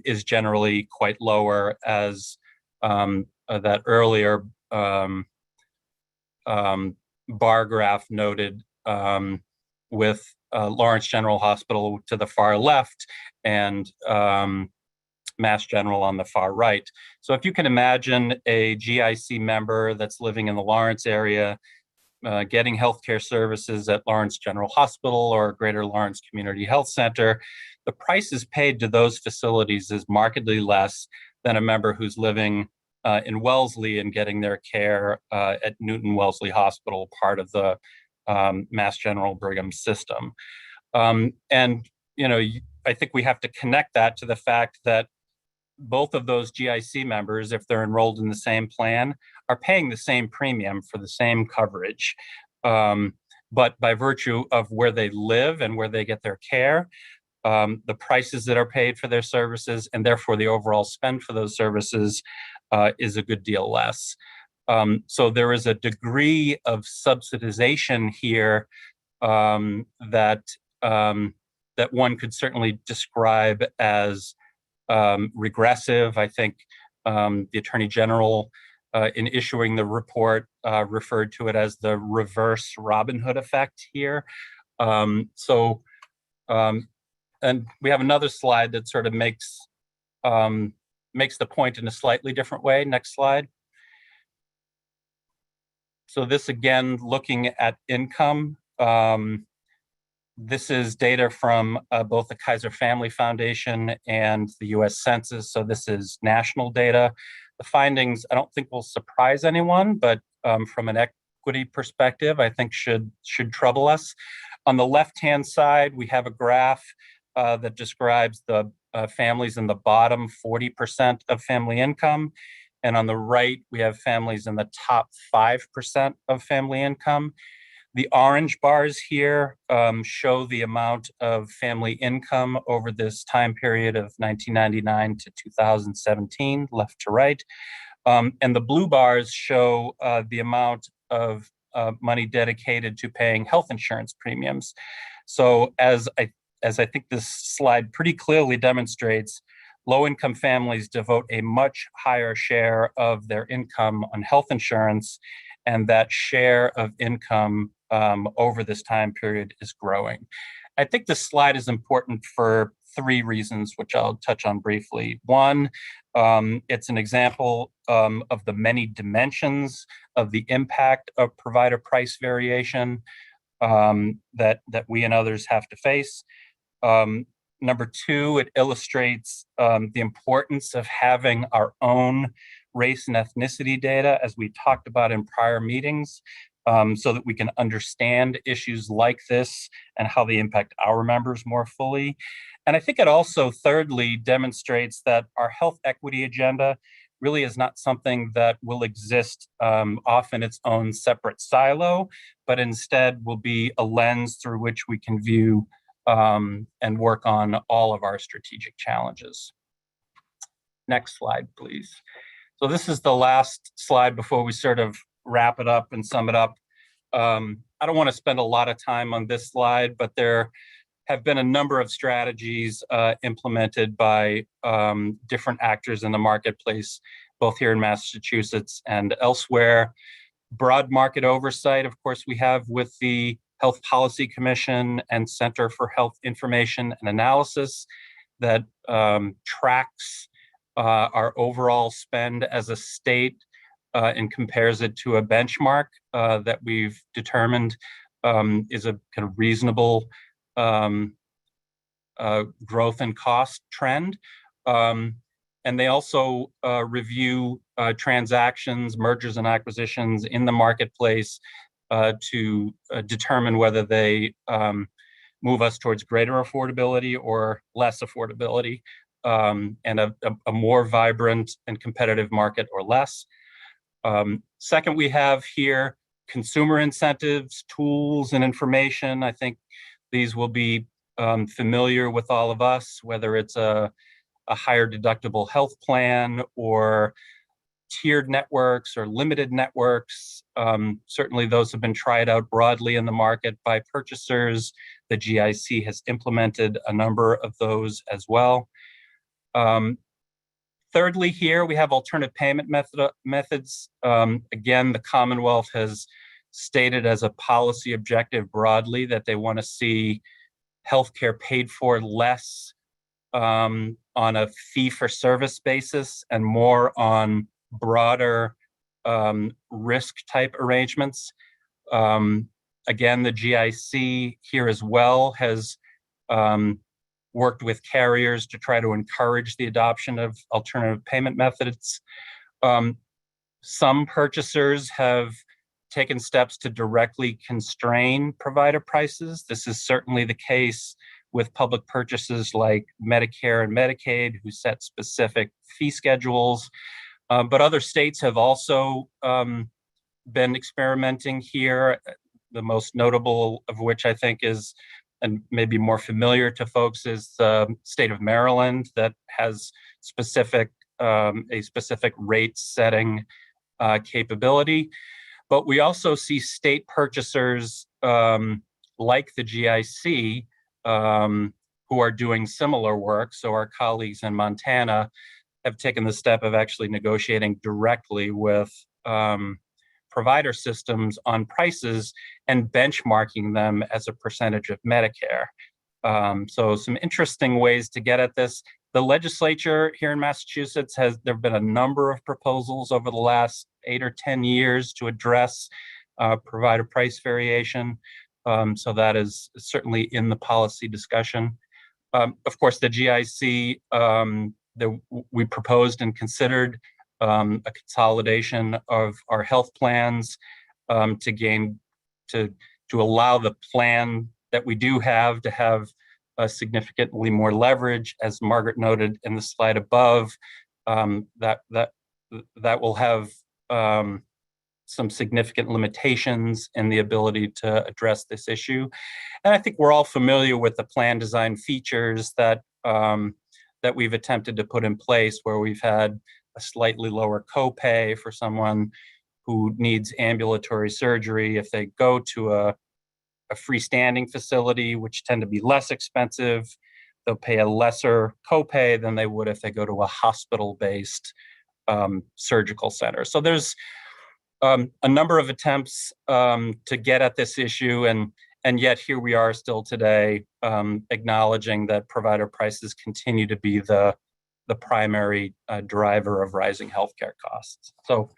is generally quite lower, as that earlier bar graph noted, with Lawrence General Hospital to the far left and Mass General on the far right. So if you can imagine a GIC member that's living in the Lawrence area, getting healthcare services at Lawrence General Hospital or Greater Lawrence Community Health Center, the prices paid to those facilities is markedly less than a member who's living in Wellesley and getting their care at Newton Wellesley Hospital, part of the Mass General Brigham system. And, you know, I think we have to connect that to the fact that both of those GIC members, if they're enrolled in the same plan, are paying the same premium for the same coverage. But by virtue of where they live and where they get their care, the prices that are paid for their services, and therefore the overall spend for those services, is a good deal less. So there is a degree of subsidization here that one could certainly describe as regressive. I think the Attorney General, in issuing the report, referred to it as the reverse Robin Hood effect here. And we have another slide that sort of makes the point in a slightly different way. Next slide. So this, again, looking at income. This is data from both the Kaiser Family Foundation and the US Census. So this is national data. The findings, I don't think will surprise anyone, but from an equity perspective, I think should trouble us. On the left-hand side, we have a graph that describes the families in the bottom 40% of family income. And on the right, we have families in the top 5% of family income. The orange bars here show the amount of family income over this time period of 1999 to 2017, left to right. And the blue bars show the amount of money dedicated to paying health insurance premiums. So as I think this slide pretty clearly demonstrates, low-income families devote a much higher share of their income on health insurance, and that share of income over this time period is growing. I think this slide is important for three reasons, which I'll touch on briefly. One, it's an example of the many dimensions of the impact of provider price variation that we and others have to face. Number two, it illustrates the importance of having our own race and ethnicity data, as we talked about in prior meetings, so that we can understand issues like this and how they impact our members more fully. And I think it also, thirdly, demonstrates that our health equity agenda really is not something that will exist off in its own separate silo, but instead will be a lens through which we can view and work on all of our strategic challenges. Next slide, please. So this is the last slide before we sort of wrap it up and sum it up. I don't want to spend a lot of time on this slide, but there have been a number of strategies implemented by different actors in the marketplace, both here in Massachusetts and elsewhere. Broad market oversight, of course, we have with the Health Policy Commission and Center for Health Information and Analysis that tracks our overall spend as a state and compares it to a benchmark that we've determined is a kind of reasonable growth and cost trend. And they also review transactions, mergers and acquisitions in the marketplace to determine whether they move us towards greater affordability or less affordability, and a more vibrant and competitive market or less. Second, we have here consumer incentives, tools, and information. I think these will be familiar with all of us, whether it's a higher deductible health plan or tiered networks or limited networks. Certainly those have been tried out broadly in the market by purchasers. The GIC has implemented a number of those as well. Thirdly, here we have alternative payment methods. Again, the Commonwealth has stated as a policy objective broadly that they want to see healthcare paid for less on a fee-for-service basis and more on broader risk type arrangements. Again, the GIC here as well has worked with carriers to try to encourage the adoption of alternative payment methods. Some purchasers have taken steps to directly constrain provider prices. This is certainly the case with public purchases like Medicare and Medicaid, who set specific fee schedules. But other states have also been experimenting here, the most notable of which I think is, and maybe more familiar to folks, is the state of Maryland that has a specific rate setting capability. But we also see state purchasers like the GIC who are doing similar work. So our colleagues in Montana have taken the step of actually negotiating directly with provider systems on prices and benchmarking them as a percentage of Medicare. So some interesting ways to get at this. The legislature here in Massachusetts there have been a number of proposals over the last 8 or 10 years to address provider price variation. So that is certainly in the policy discussion. Of course, the GIC, we proposed and considered a consolidation of our health plans to allow the plan that we do have to have significantly more leverage, as Margaret noted in the slide above. That will have some significant limitations in the ability to address this issue. And I think we're all familiar with the plan design features that we've attempted to put in place, where we've had a slightly lower copay for someone who needs ambulatory surgery if they go to a freestanding facility, which tend to be less expensive. They'll pay a lesser copay than they would if they go to a hospital-based surgical center. So there's a number of attempts to get at this issue, and yet here we are still today, acknowledging that provider prices continue to be the primary driver of rising healthcare costs. So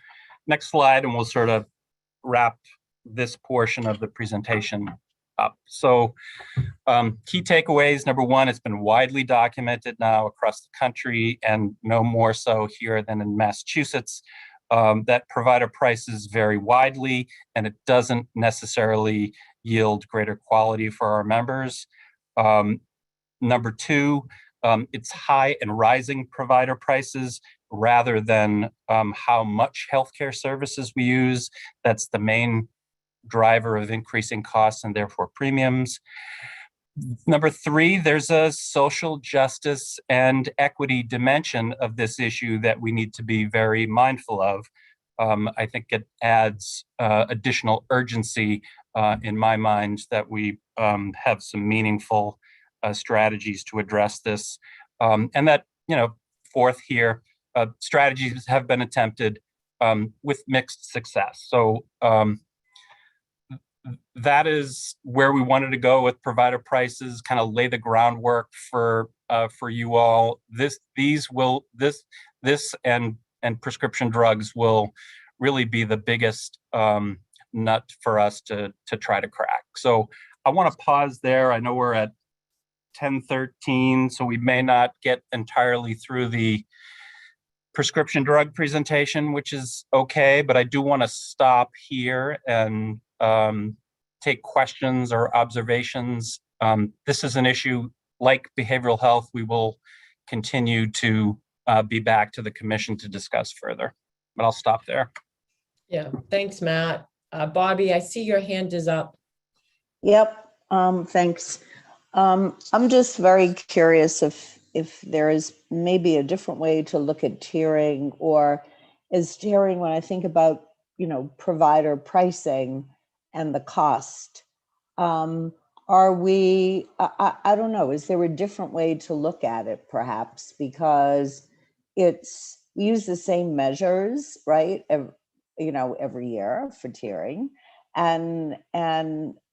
next slide, and we'll sort of wrap this portion of the presentation up. So key takeaways, number one, it's been widely documented now across the country and no more so here than in Massachusetts, that provider prices vary widely and it doesn't necessarily yield greater quality for our members. Number two, it's high and rising provider prices rather than how much healthcare services we use. That's the main driver of increasing costs and therefore premiums. Number three, there's a social justice and equity dimension of this issue that we need to be very mindful of. I think it adds additional urgency in my mind that we have some meaningful strategies to address this. And that, fourth here, strategies have been attempted with mixed success. So that is where we wanted to go with provider prices, kind of lay the groundwork for you all. This and prescription drugs will really be the biggest nut for us to try to crack. So I want to pause there. I know we're at 10:13, so we may not get entirely through the prescription drug presentation, which is okay, but I do want to stop here and take questions or observations. This is an issue like behavioral health. We will continue to be back to the commission to discuss further, but I'll stop there. Yeah, thanks, Matt. Bobby, I see your hand is up. Yep, thanks. I'm just very curious if there is maybe a different way to look at tiering, or is tiering, when I think about, provider pricing and the cost, are we, I don't know, is there a different way to look at it perhaps? Because we use the same measures, right? Every year for tiering, and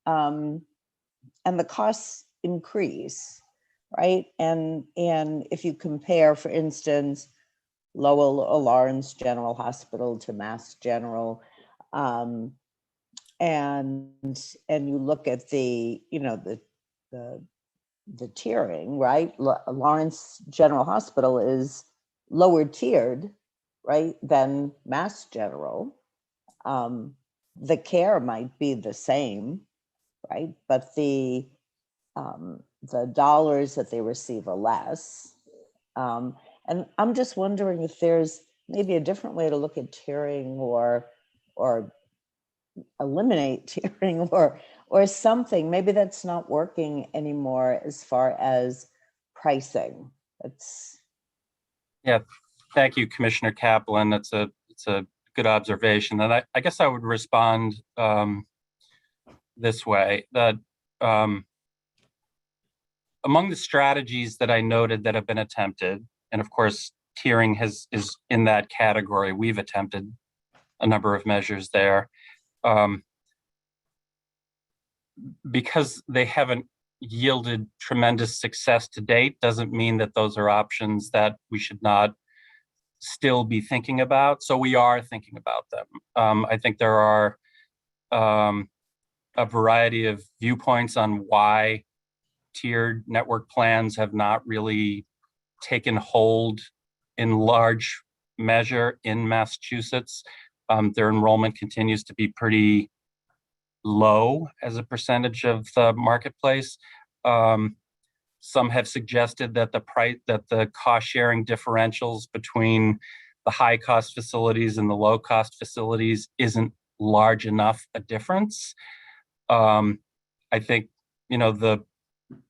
the costs increase, right? And if you compare, for instance, Lowell Lawrence General Hospital to Mass General, and you look at the tiering, right? Lawrence General Hospital is lower tiered, right, than Mass General. The care might be the same, right? But the dollars that they receive are less. And I'm just wondering if there's maybe a different way to look at tiering, or eliminate tiering, or something. Maybe that's not working anymore as far as pricing. Yeah, thank you, Commissioner Kaplan. It's a good observation, and I guess I would respond this way, that among the strategies that I noted that have been attempted, and of course tiering is in that category, we've attempted a number of measures there, because they haven't yielded tremendous success to date doesn't mean that those are options that we should not still be thinking about. So we are thinking about them. I think there are a variety of viewpoints on why tiered network plans have not really taken hold in large measure in Massachusetts. Their enrollment continues to be pretty low as a percentage of the marketplace. Some have suggested that the cost sharing differentials between the high cost facilities and the low cost facilities isn't large enough a difference. I think,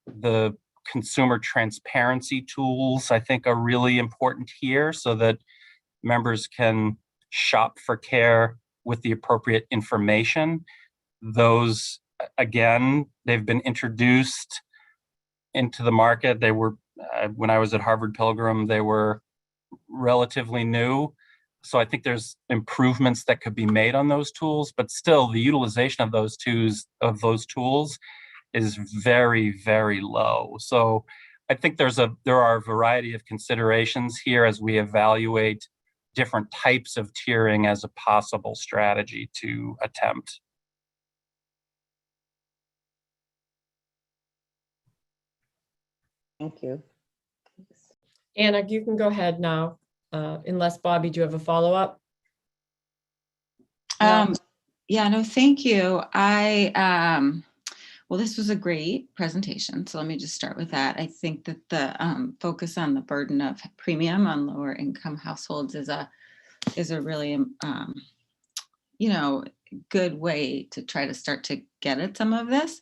the consumer transparency tools, I think, are really important here so that members can shop for care with the appropriate information. Those, again, they've been introduced into the market. They were, when I was at Harvard Pilgrim, they were relatively new. So I think there's improvements that could be made on those tools, but still the utilization of those tools is very, very low. So I think there are a variety of considerations here as we evaluate different types of tiering as a possible strategy to attempt. Thank you. Anna, you can go ahead now, unless Bobby, do you have a follow-up? Yeah, no, thank you. Well, this was a great presentation. So let me just start with that. I think that the focus on the burden of premium on lower income households is a really, good way to try to start to get at some of this.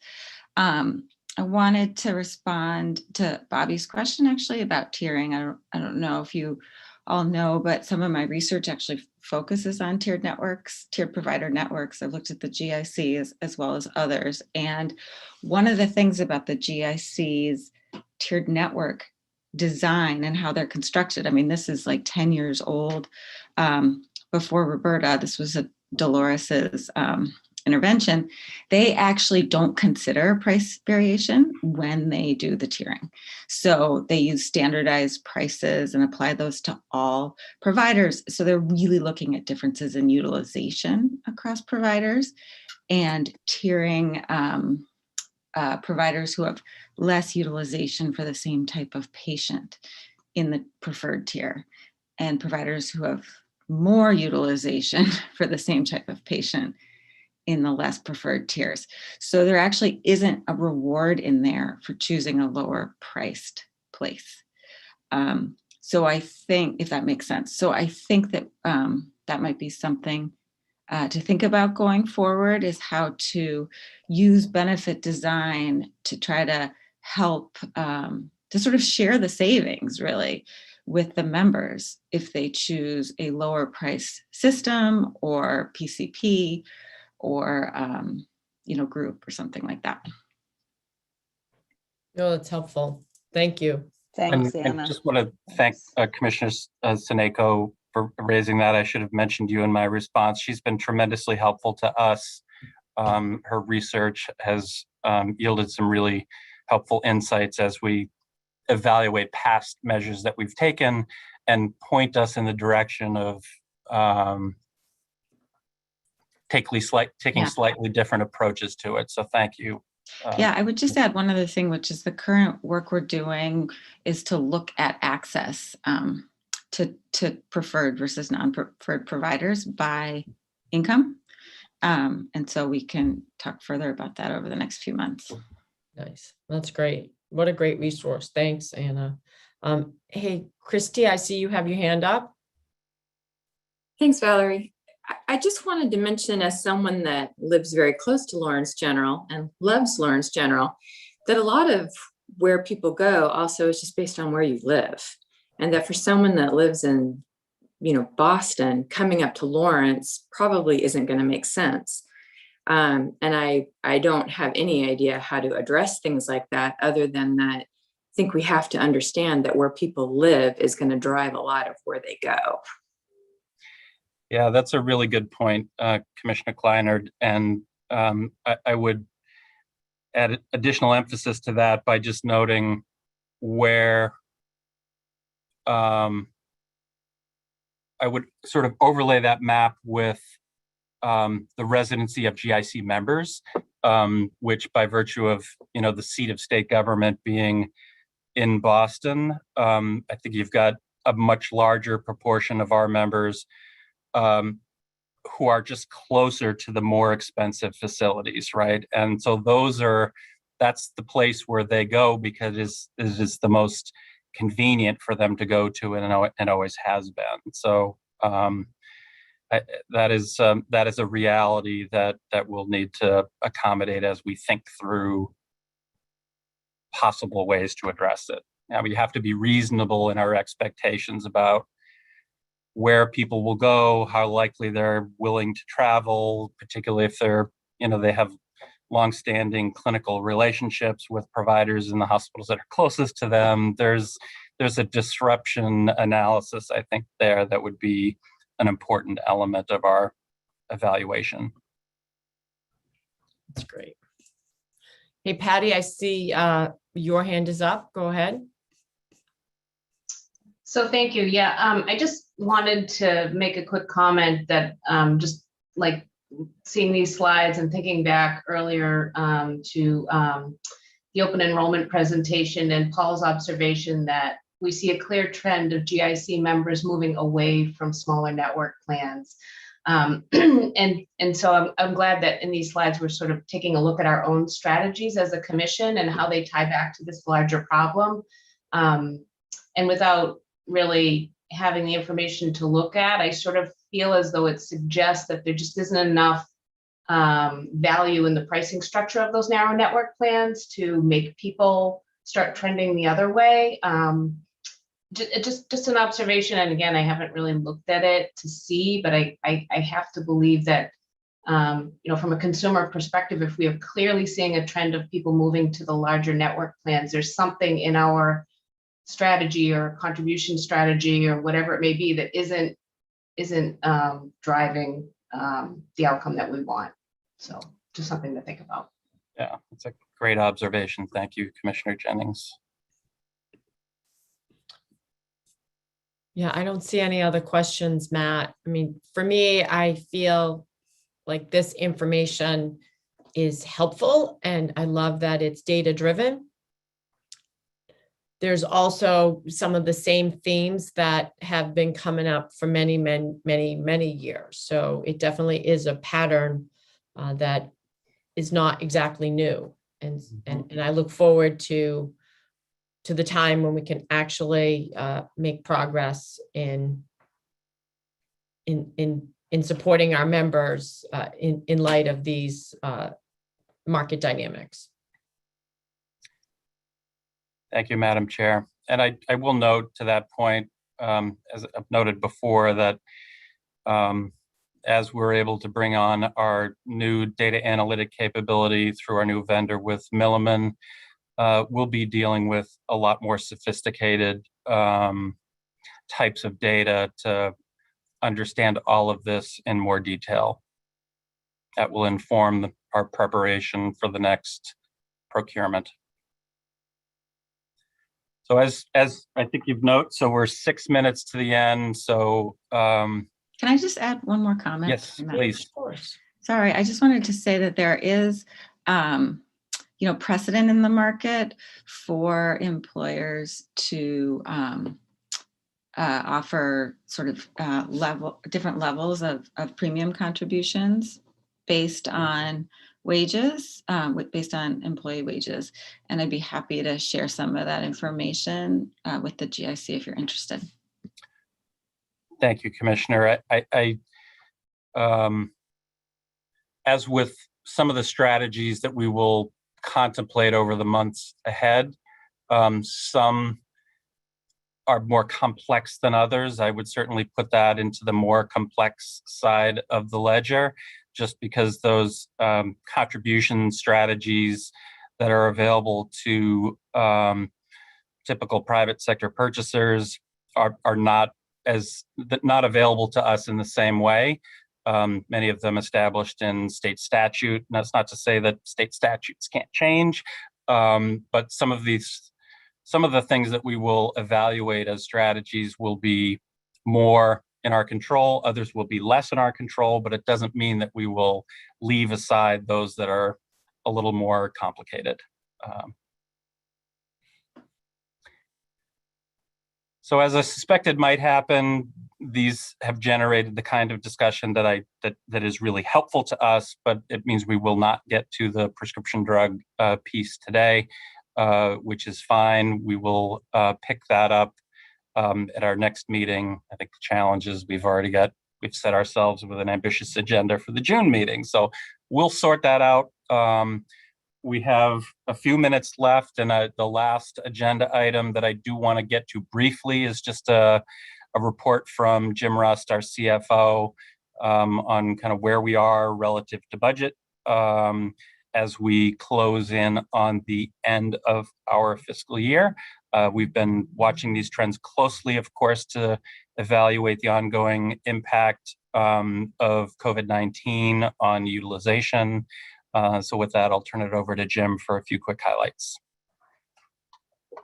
I wanted to respond to Bobby's question actually about tiering. I don't know if you all know, but some of my research actually focuses on tiered networks, tiered provider networks. I've looked at the GICs as well as others. And one of the things about the GIC's tiered network design and how they're constructed, I mean, this is like 10 years old. Before Roberta, this was a Dolores's intervention. They actually don't consider price variation when they do the tiering. So they use standardized prices and apply those to all providers. So they're really looking at differences in utilization across providers and tiering providers who have less utilization for the same type of patient in the preferred tier, and providers who have more utilization for the same type of patient in the less preferred tiers. So there actually isn't a reward in there for choosing a lower priced place. So I think, if that makes sense, so I think that that might be something to think about going forward, is how to use benefit design to try to help to sort of share the savings really with the members if they choose a lower price system or PCP or group or something like that. No, that's helpful. Thank you. Thanks, And Anna. just want to thank Commissioner Seneko for raising that. I should have mentioned you in my response. She's been tremendously helpful to us. Her research has yielded some really helpful insights as we evaluate past measures that we've taken and point us in the direction of taking slightly different approaches to it. So thank you. Yeah, I would just add one other thing, which is the current work we're doing is to look at access to preferred versus non-preferred providers by income. And so we can talk further about that over the next few months. Nice. That's great. What a great resource. Thanks, Anna. Hey, Christy, I see you have your hand up. Thanks, Valerie. I just wanted to mention, as someone that lives very close to Lawrence General and loves Lawrence General, that a lot of where people go also is just based on where you live. And that for someone that lives in, Boston, coming up to Lawrence probably isn't going to make sense. And I don't have any idea how to address things like that, other than that I think we have to understand that where people live is going to drive a lot of where they go. Yeah, that's a really good point, Commissioner Kleinert. And I would add additional emphasis to that by just noting where I would sort of overlay that map with the residency of GIC members, which by virtue of, the seat of state government being in Boston, I think you've got a much larger proportion of our members who are just closer to the more expensive facilities, right? And so that's the place where they go because it is the most convenient for them to go to, and always has been. So that is a reality that we'll need to accommodate as we think through possible ways to address it. Now, we have to be reasonable in our expectations about where people will go, how likely they're willing to travel, particularly if they have longstanding clinical relationships with providers in the hospitals that are closest to them. There's a disruption analysis, I think, there that would be an important element of our evaluation. That's great. Hey, Patty, I see your hand is up. Go ahead. So thank you. Yeah, I just wanted to make a quick comment that just like seeing these slides and thinking back earlier to the open enrollment presentation and Paul's observation that we see a clear trend of GIC members moving away from smaller network plans. And so I'm glad that in these slides, we're sort of taking a look at our own strategies as a commission and how they tie back to this larger problem. And without really having the information to look at, I sort of feel as though it suggests that there just isn't enough value in the pricing structure of those narrow network plans to make people start trending the other way. Just an observation, and again, I haven't really looked at it to see, but I have to believe that from a consumer perspective, if we are clearly seeing a trend of people moving to the larger network plans, there's something in our strategy or contribution strategy or whatever it may be that isn't driving the outcome that we want. So just something to think about. Yeah, it's a great observation. Thank you, Commissioner Jennings. Yeah, I don't see any other questions, Matt. I mean, for me, I feel like this information is helpful and I love that it's data-driven. There's also some of the same themes that have been coming up for many, many years. So it definitely is a pattern that is not exactly new. And I look forward to the time when we can actually make progress in supporting our members in light of these market dynamics. Thank you, Madam Chair. And I will note to that point, as I've noted before, that as we're able to bring on our new data analytic capability through our new vendor with Milliman, we'll be dealing with a lot more sophisticated types of data to understand all of this in more detail. That will inform our preparation for the next procurement. So as I think you've noted, so we're 6 minutes to the end. So can I just add one more comment? Yes, please. Of course. Sorry, I just wanted to say that there is precedent in the market for employers to offer sort of different levels of premium contributions based on wages, based on employee wages. And I'd be happy to share some of that information with the GIC if you're interested. Thank you, Commissioner. As with some of the strategies that we will contemplate over the months ahead, some are more complex than others. I would certainly put that into the more complex side of the ledger, just because those contribution strategies that are available to typical private sector purchasers are not available to us in the same way. Many of them established in state statute. And that's not to say that state statutes can't change, but some of the things that we will evaluate as strategies will be more in our control. Others will be less in our control, but it doesn't mean that we will leave aside those that are a little more complicated. So as I suspected might happen, these have generated the kind of discussion that is really helpful to us, but it means we will not get to the prescription drug piece today, which is fine. We will pick that up at our next meeting. I think the challenge is we've set ourselves with an ambitious agenda for the June meeting. So we'll sort that out. We have a few minutes left, and the last agenda item that I do want to get to briefly is just a report from Jim Rust, our CFO, on kind of where we are relative to budget as we close in on the end of our fiscal year. We've been watching these trends closely, of course, to evaluate the ongoing impact of COVID-19 on utilization. So with that, I'll turn it over to Jim for a few quick highlights.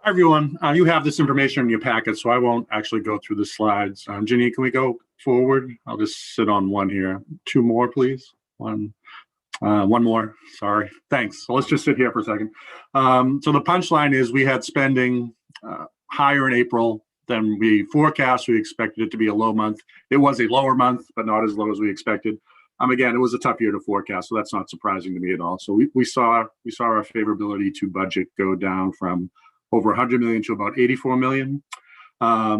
Hi, everyone. You have this information in your packet, so I won't actually go through the slides. Ginny, can we go forward? I'll just sit on one here. Two more, please. One. One more, sorry. Thanks. So let's just sit here for a second. So the punchline is we had spending higher in April than we forecast. We expected it to be a low month. It was a lower month, but not as low as we expected. Again, it was a tough year to forecast, so that's not surprising to me at all. So we saw our favorability to budget go down from over 100 million to about 84 million,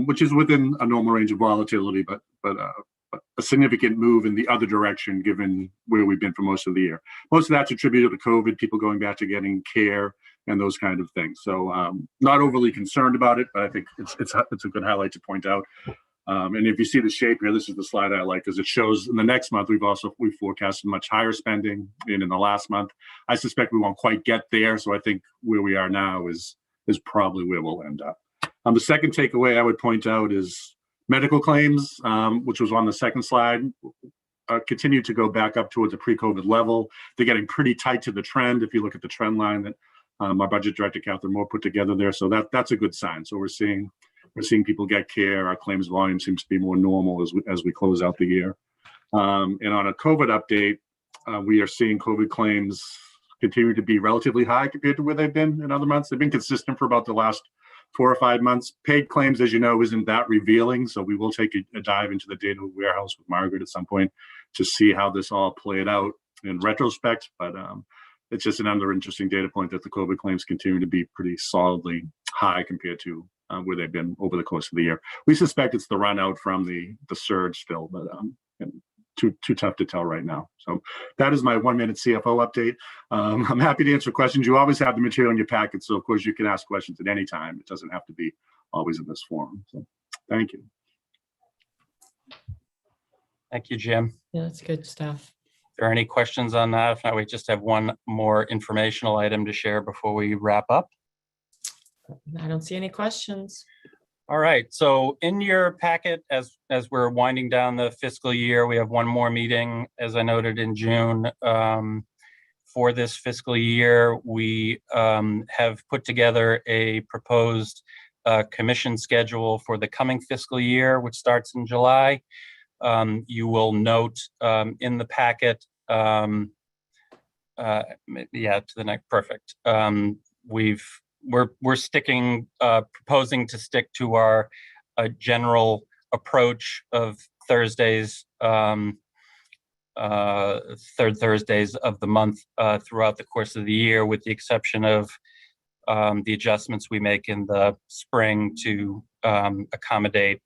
which is within a normal range of volatility, but a significant move in the other direction given where we've been for most of the year. Most of that's attributed to COVID, people going back to getting care and those kind of things. So not overly concerned about it, but I think it's a good highlight to point out. And if you see the shape here, this is the slide I like because it shows in the next month we've forecasted much higher spending, and in the last month I suspect we won't quite get there. So I think where we are now is probably where we'll end up. The second takeaway I would point out is medical claims, which was on the second slide, continue to go back up towards a pre-COVID level. They're getting pretty tight to the trend. If you look at the trend line that our budget director Catherine Moore put together there, so that's a good sign. So we're seeing people get care. Our claims volume seems to be more normal as we close out the year. And on a COVID update, we are seeing COVID claims continue to be relatively high compared to where they've been in other months. They've been consistent for about the last 4 or 5 months. Paid claims, as you know, isn't that revealing. So we will take a dive into the data warehouse with Margaret at some point to see how this all played out in retrospect. But it's just another interesting data point that the COVID claims continue to be pretty solidly high compared to where they've been over the course of the year. We suspect it's the run out from the surge still, but too tough to tell right now. So that is my 1-minute CFO update. I'm happy to answer questions. You always have the material in your packet, so of course you can ask questions at any time. It doesn't have to be always in this forum. So thank you. Thank you, Jim. Yeah, that's good stuff. Are there any questions on that? If not, we just have one more informational item to share before we wrap up. I don't see any questions. All right, so in your packet, as we're winding down the fiscal year, we have one more meeting, as I noted, in June. For this fiscal year, we have put together a proposed commission schedule for the coming fiscal year, which starts in July. You will note in the packet, to the next, perfect. We're sticking, proposing to stick to our general approach of Thursdays, third Thursdays of the month throughout the course of the year, with the exception of the adjustments we make in the spring to accommodate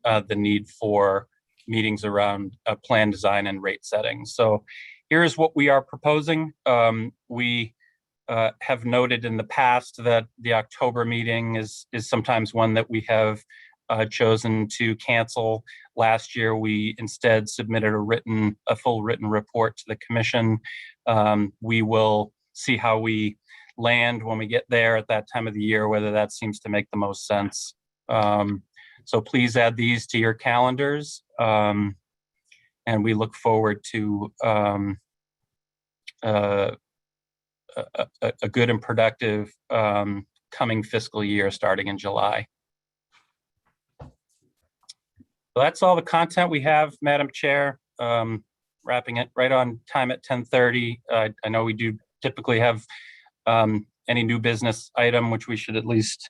the need for meetings around plan design and rate setting. So here's what we are proposing. We have noted in the past that the October meeting is sometimes one that we have chosen to cancel. Last year, we instead submitted a full written report to the commission. We will see how we land when we get there at that time of the year, whether that seems to make the most sense. So please add these to your calendars. And we look forward to a good and productive coming fiscal year starting in July. So that's all the content we have, Madam Chair. Wrapping it right on time at 10:30. I know we do typically have any new business item, which we should at least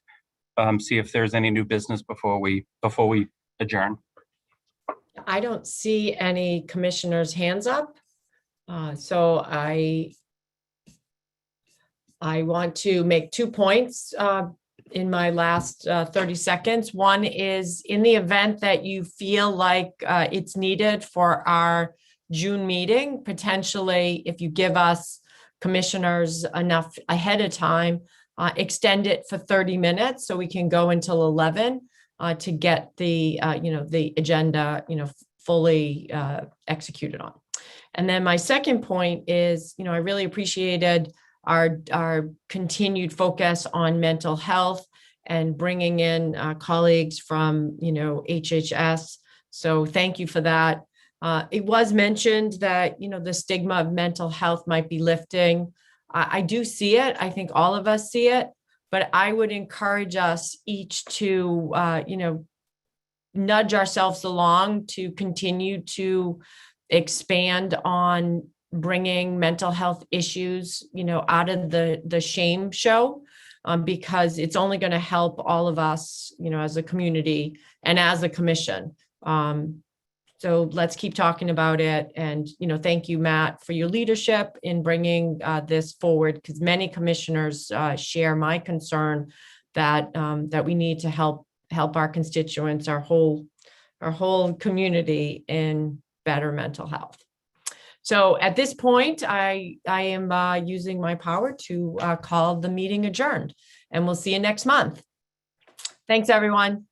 see if there's any new business before we adjourn. I don't see any commissioners' hands up. So I want to make 2 points in my last 30 seconds. One is, in the event that you feel like it's needed for our June meeting, potentially if you give us commissioners enough ahead of time, extend it for 30 minutes so we can go until 11 to get the the agenda fully executed on. And then my second point is, I really appreciated our continued focus on mental health and bringing in colleagues from HHS. So thank you for that. It was mentioned that the stigma of mental health might be lifting. I do see it. I think all of us see it, but I would encourage us each to nudge ourselves along to continue to expand on bringing mental health issues, out of the shame show, because it's only going to help all of us, as a community and as a commission. So let's keep talking about it. And, thank you, Matt, for your leadership in bringing this forward, because many commissioners share my concern that that we need to help our constituents, our whole community in better mental health. So at this point, I am using my power to call the meeting adjourned, and we'll see you next month. Thanks, everyone.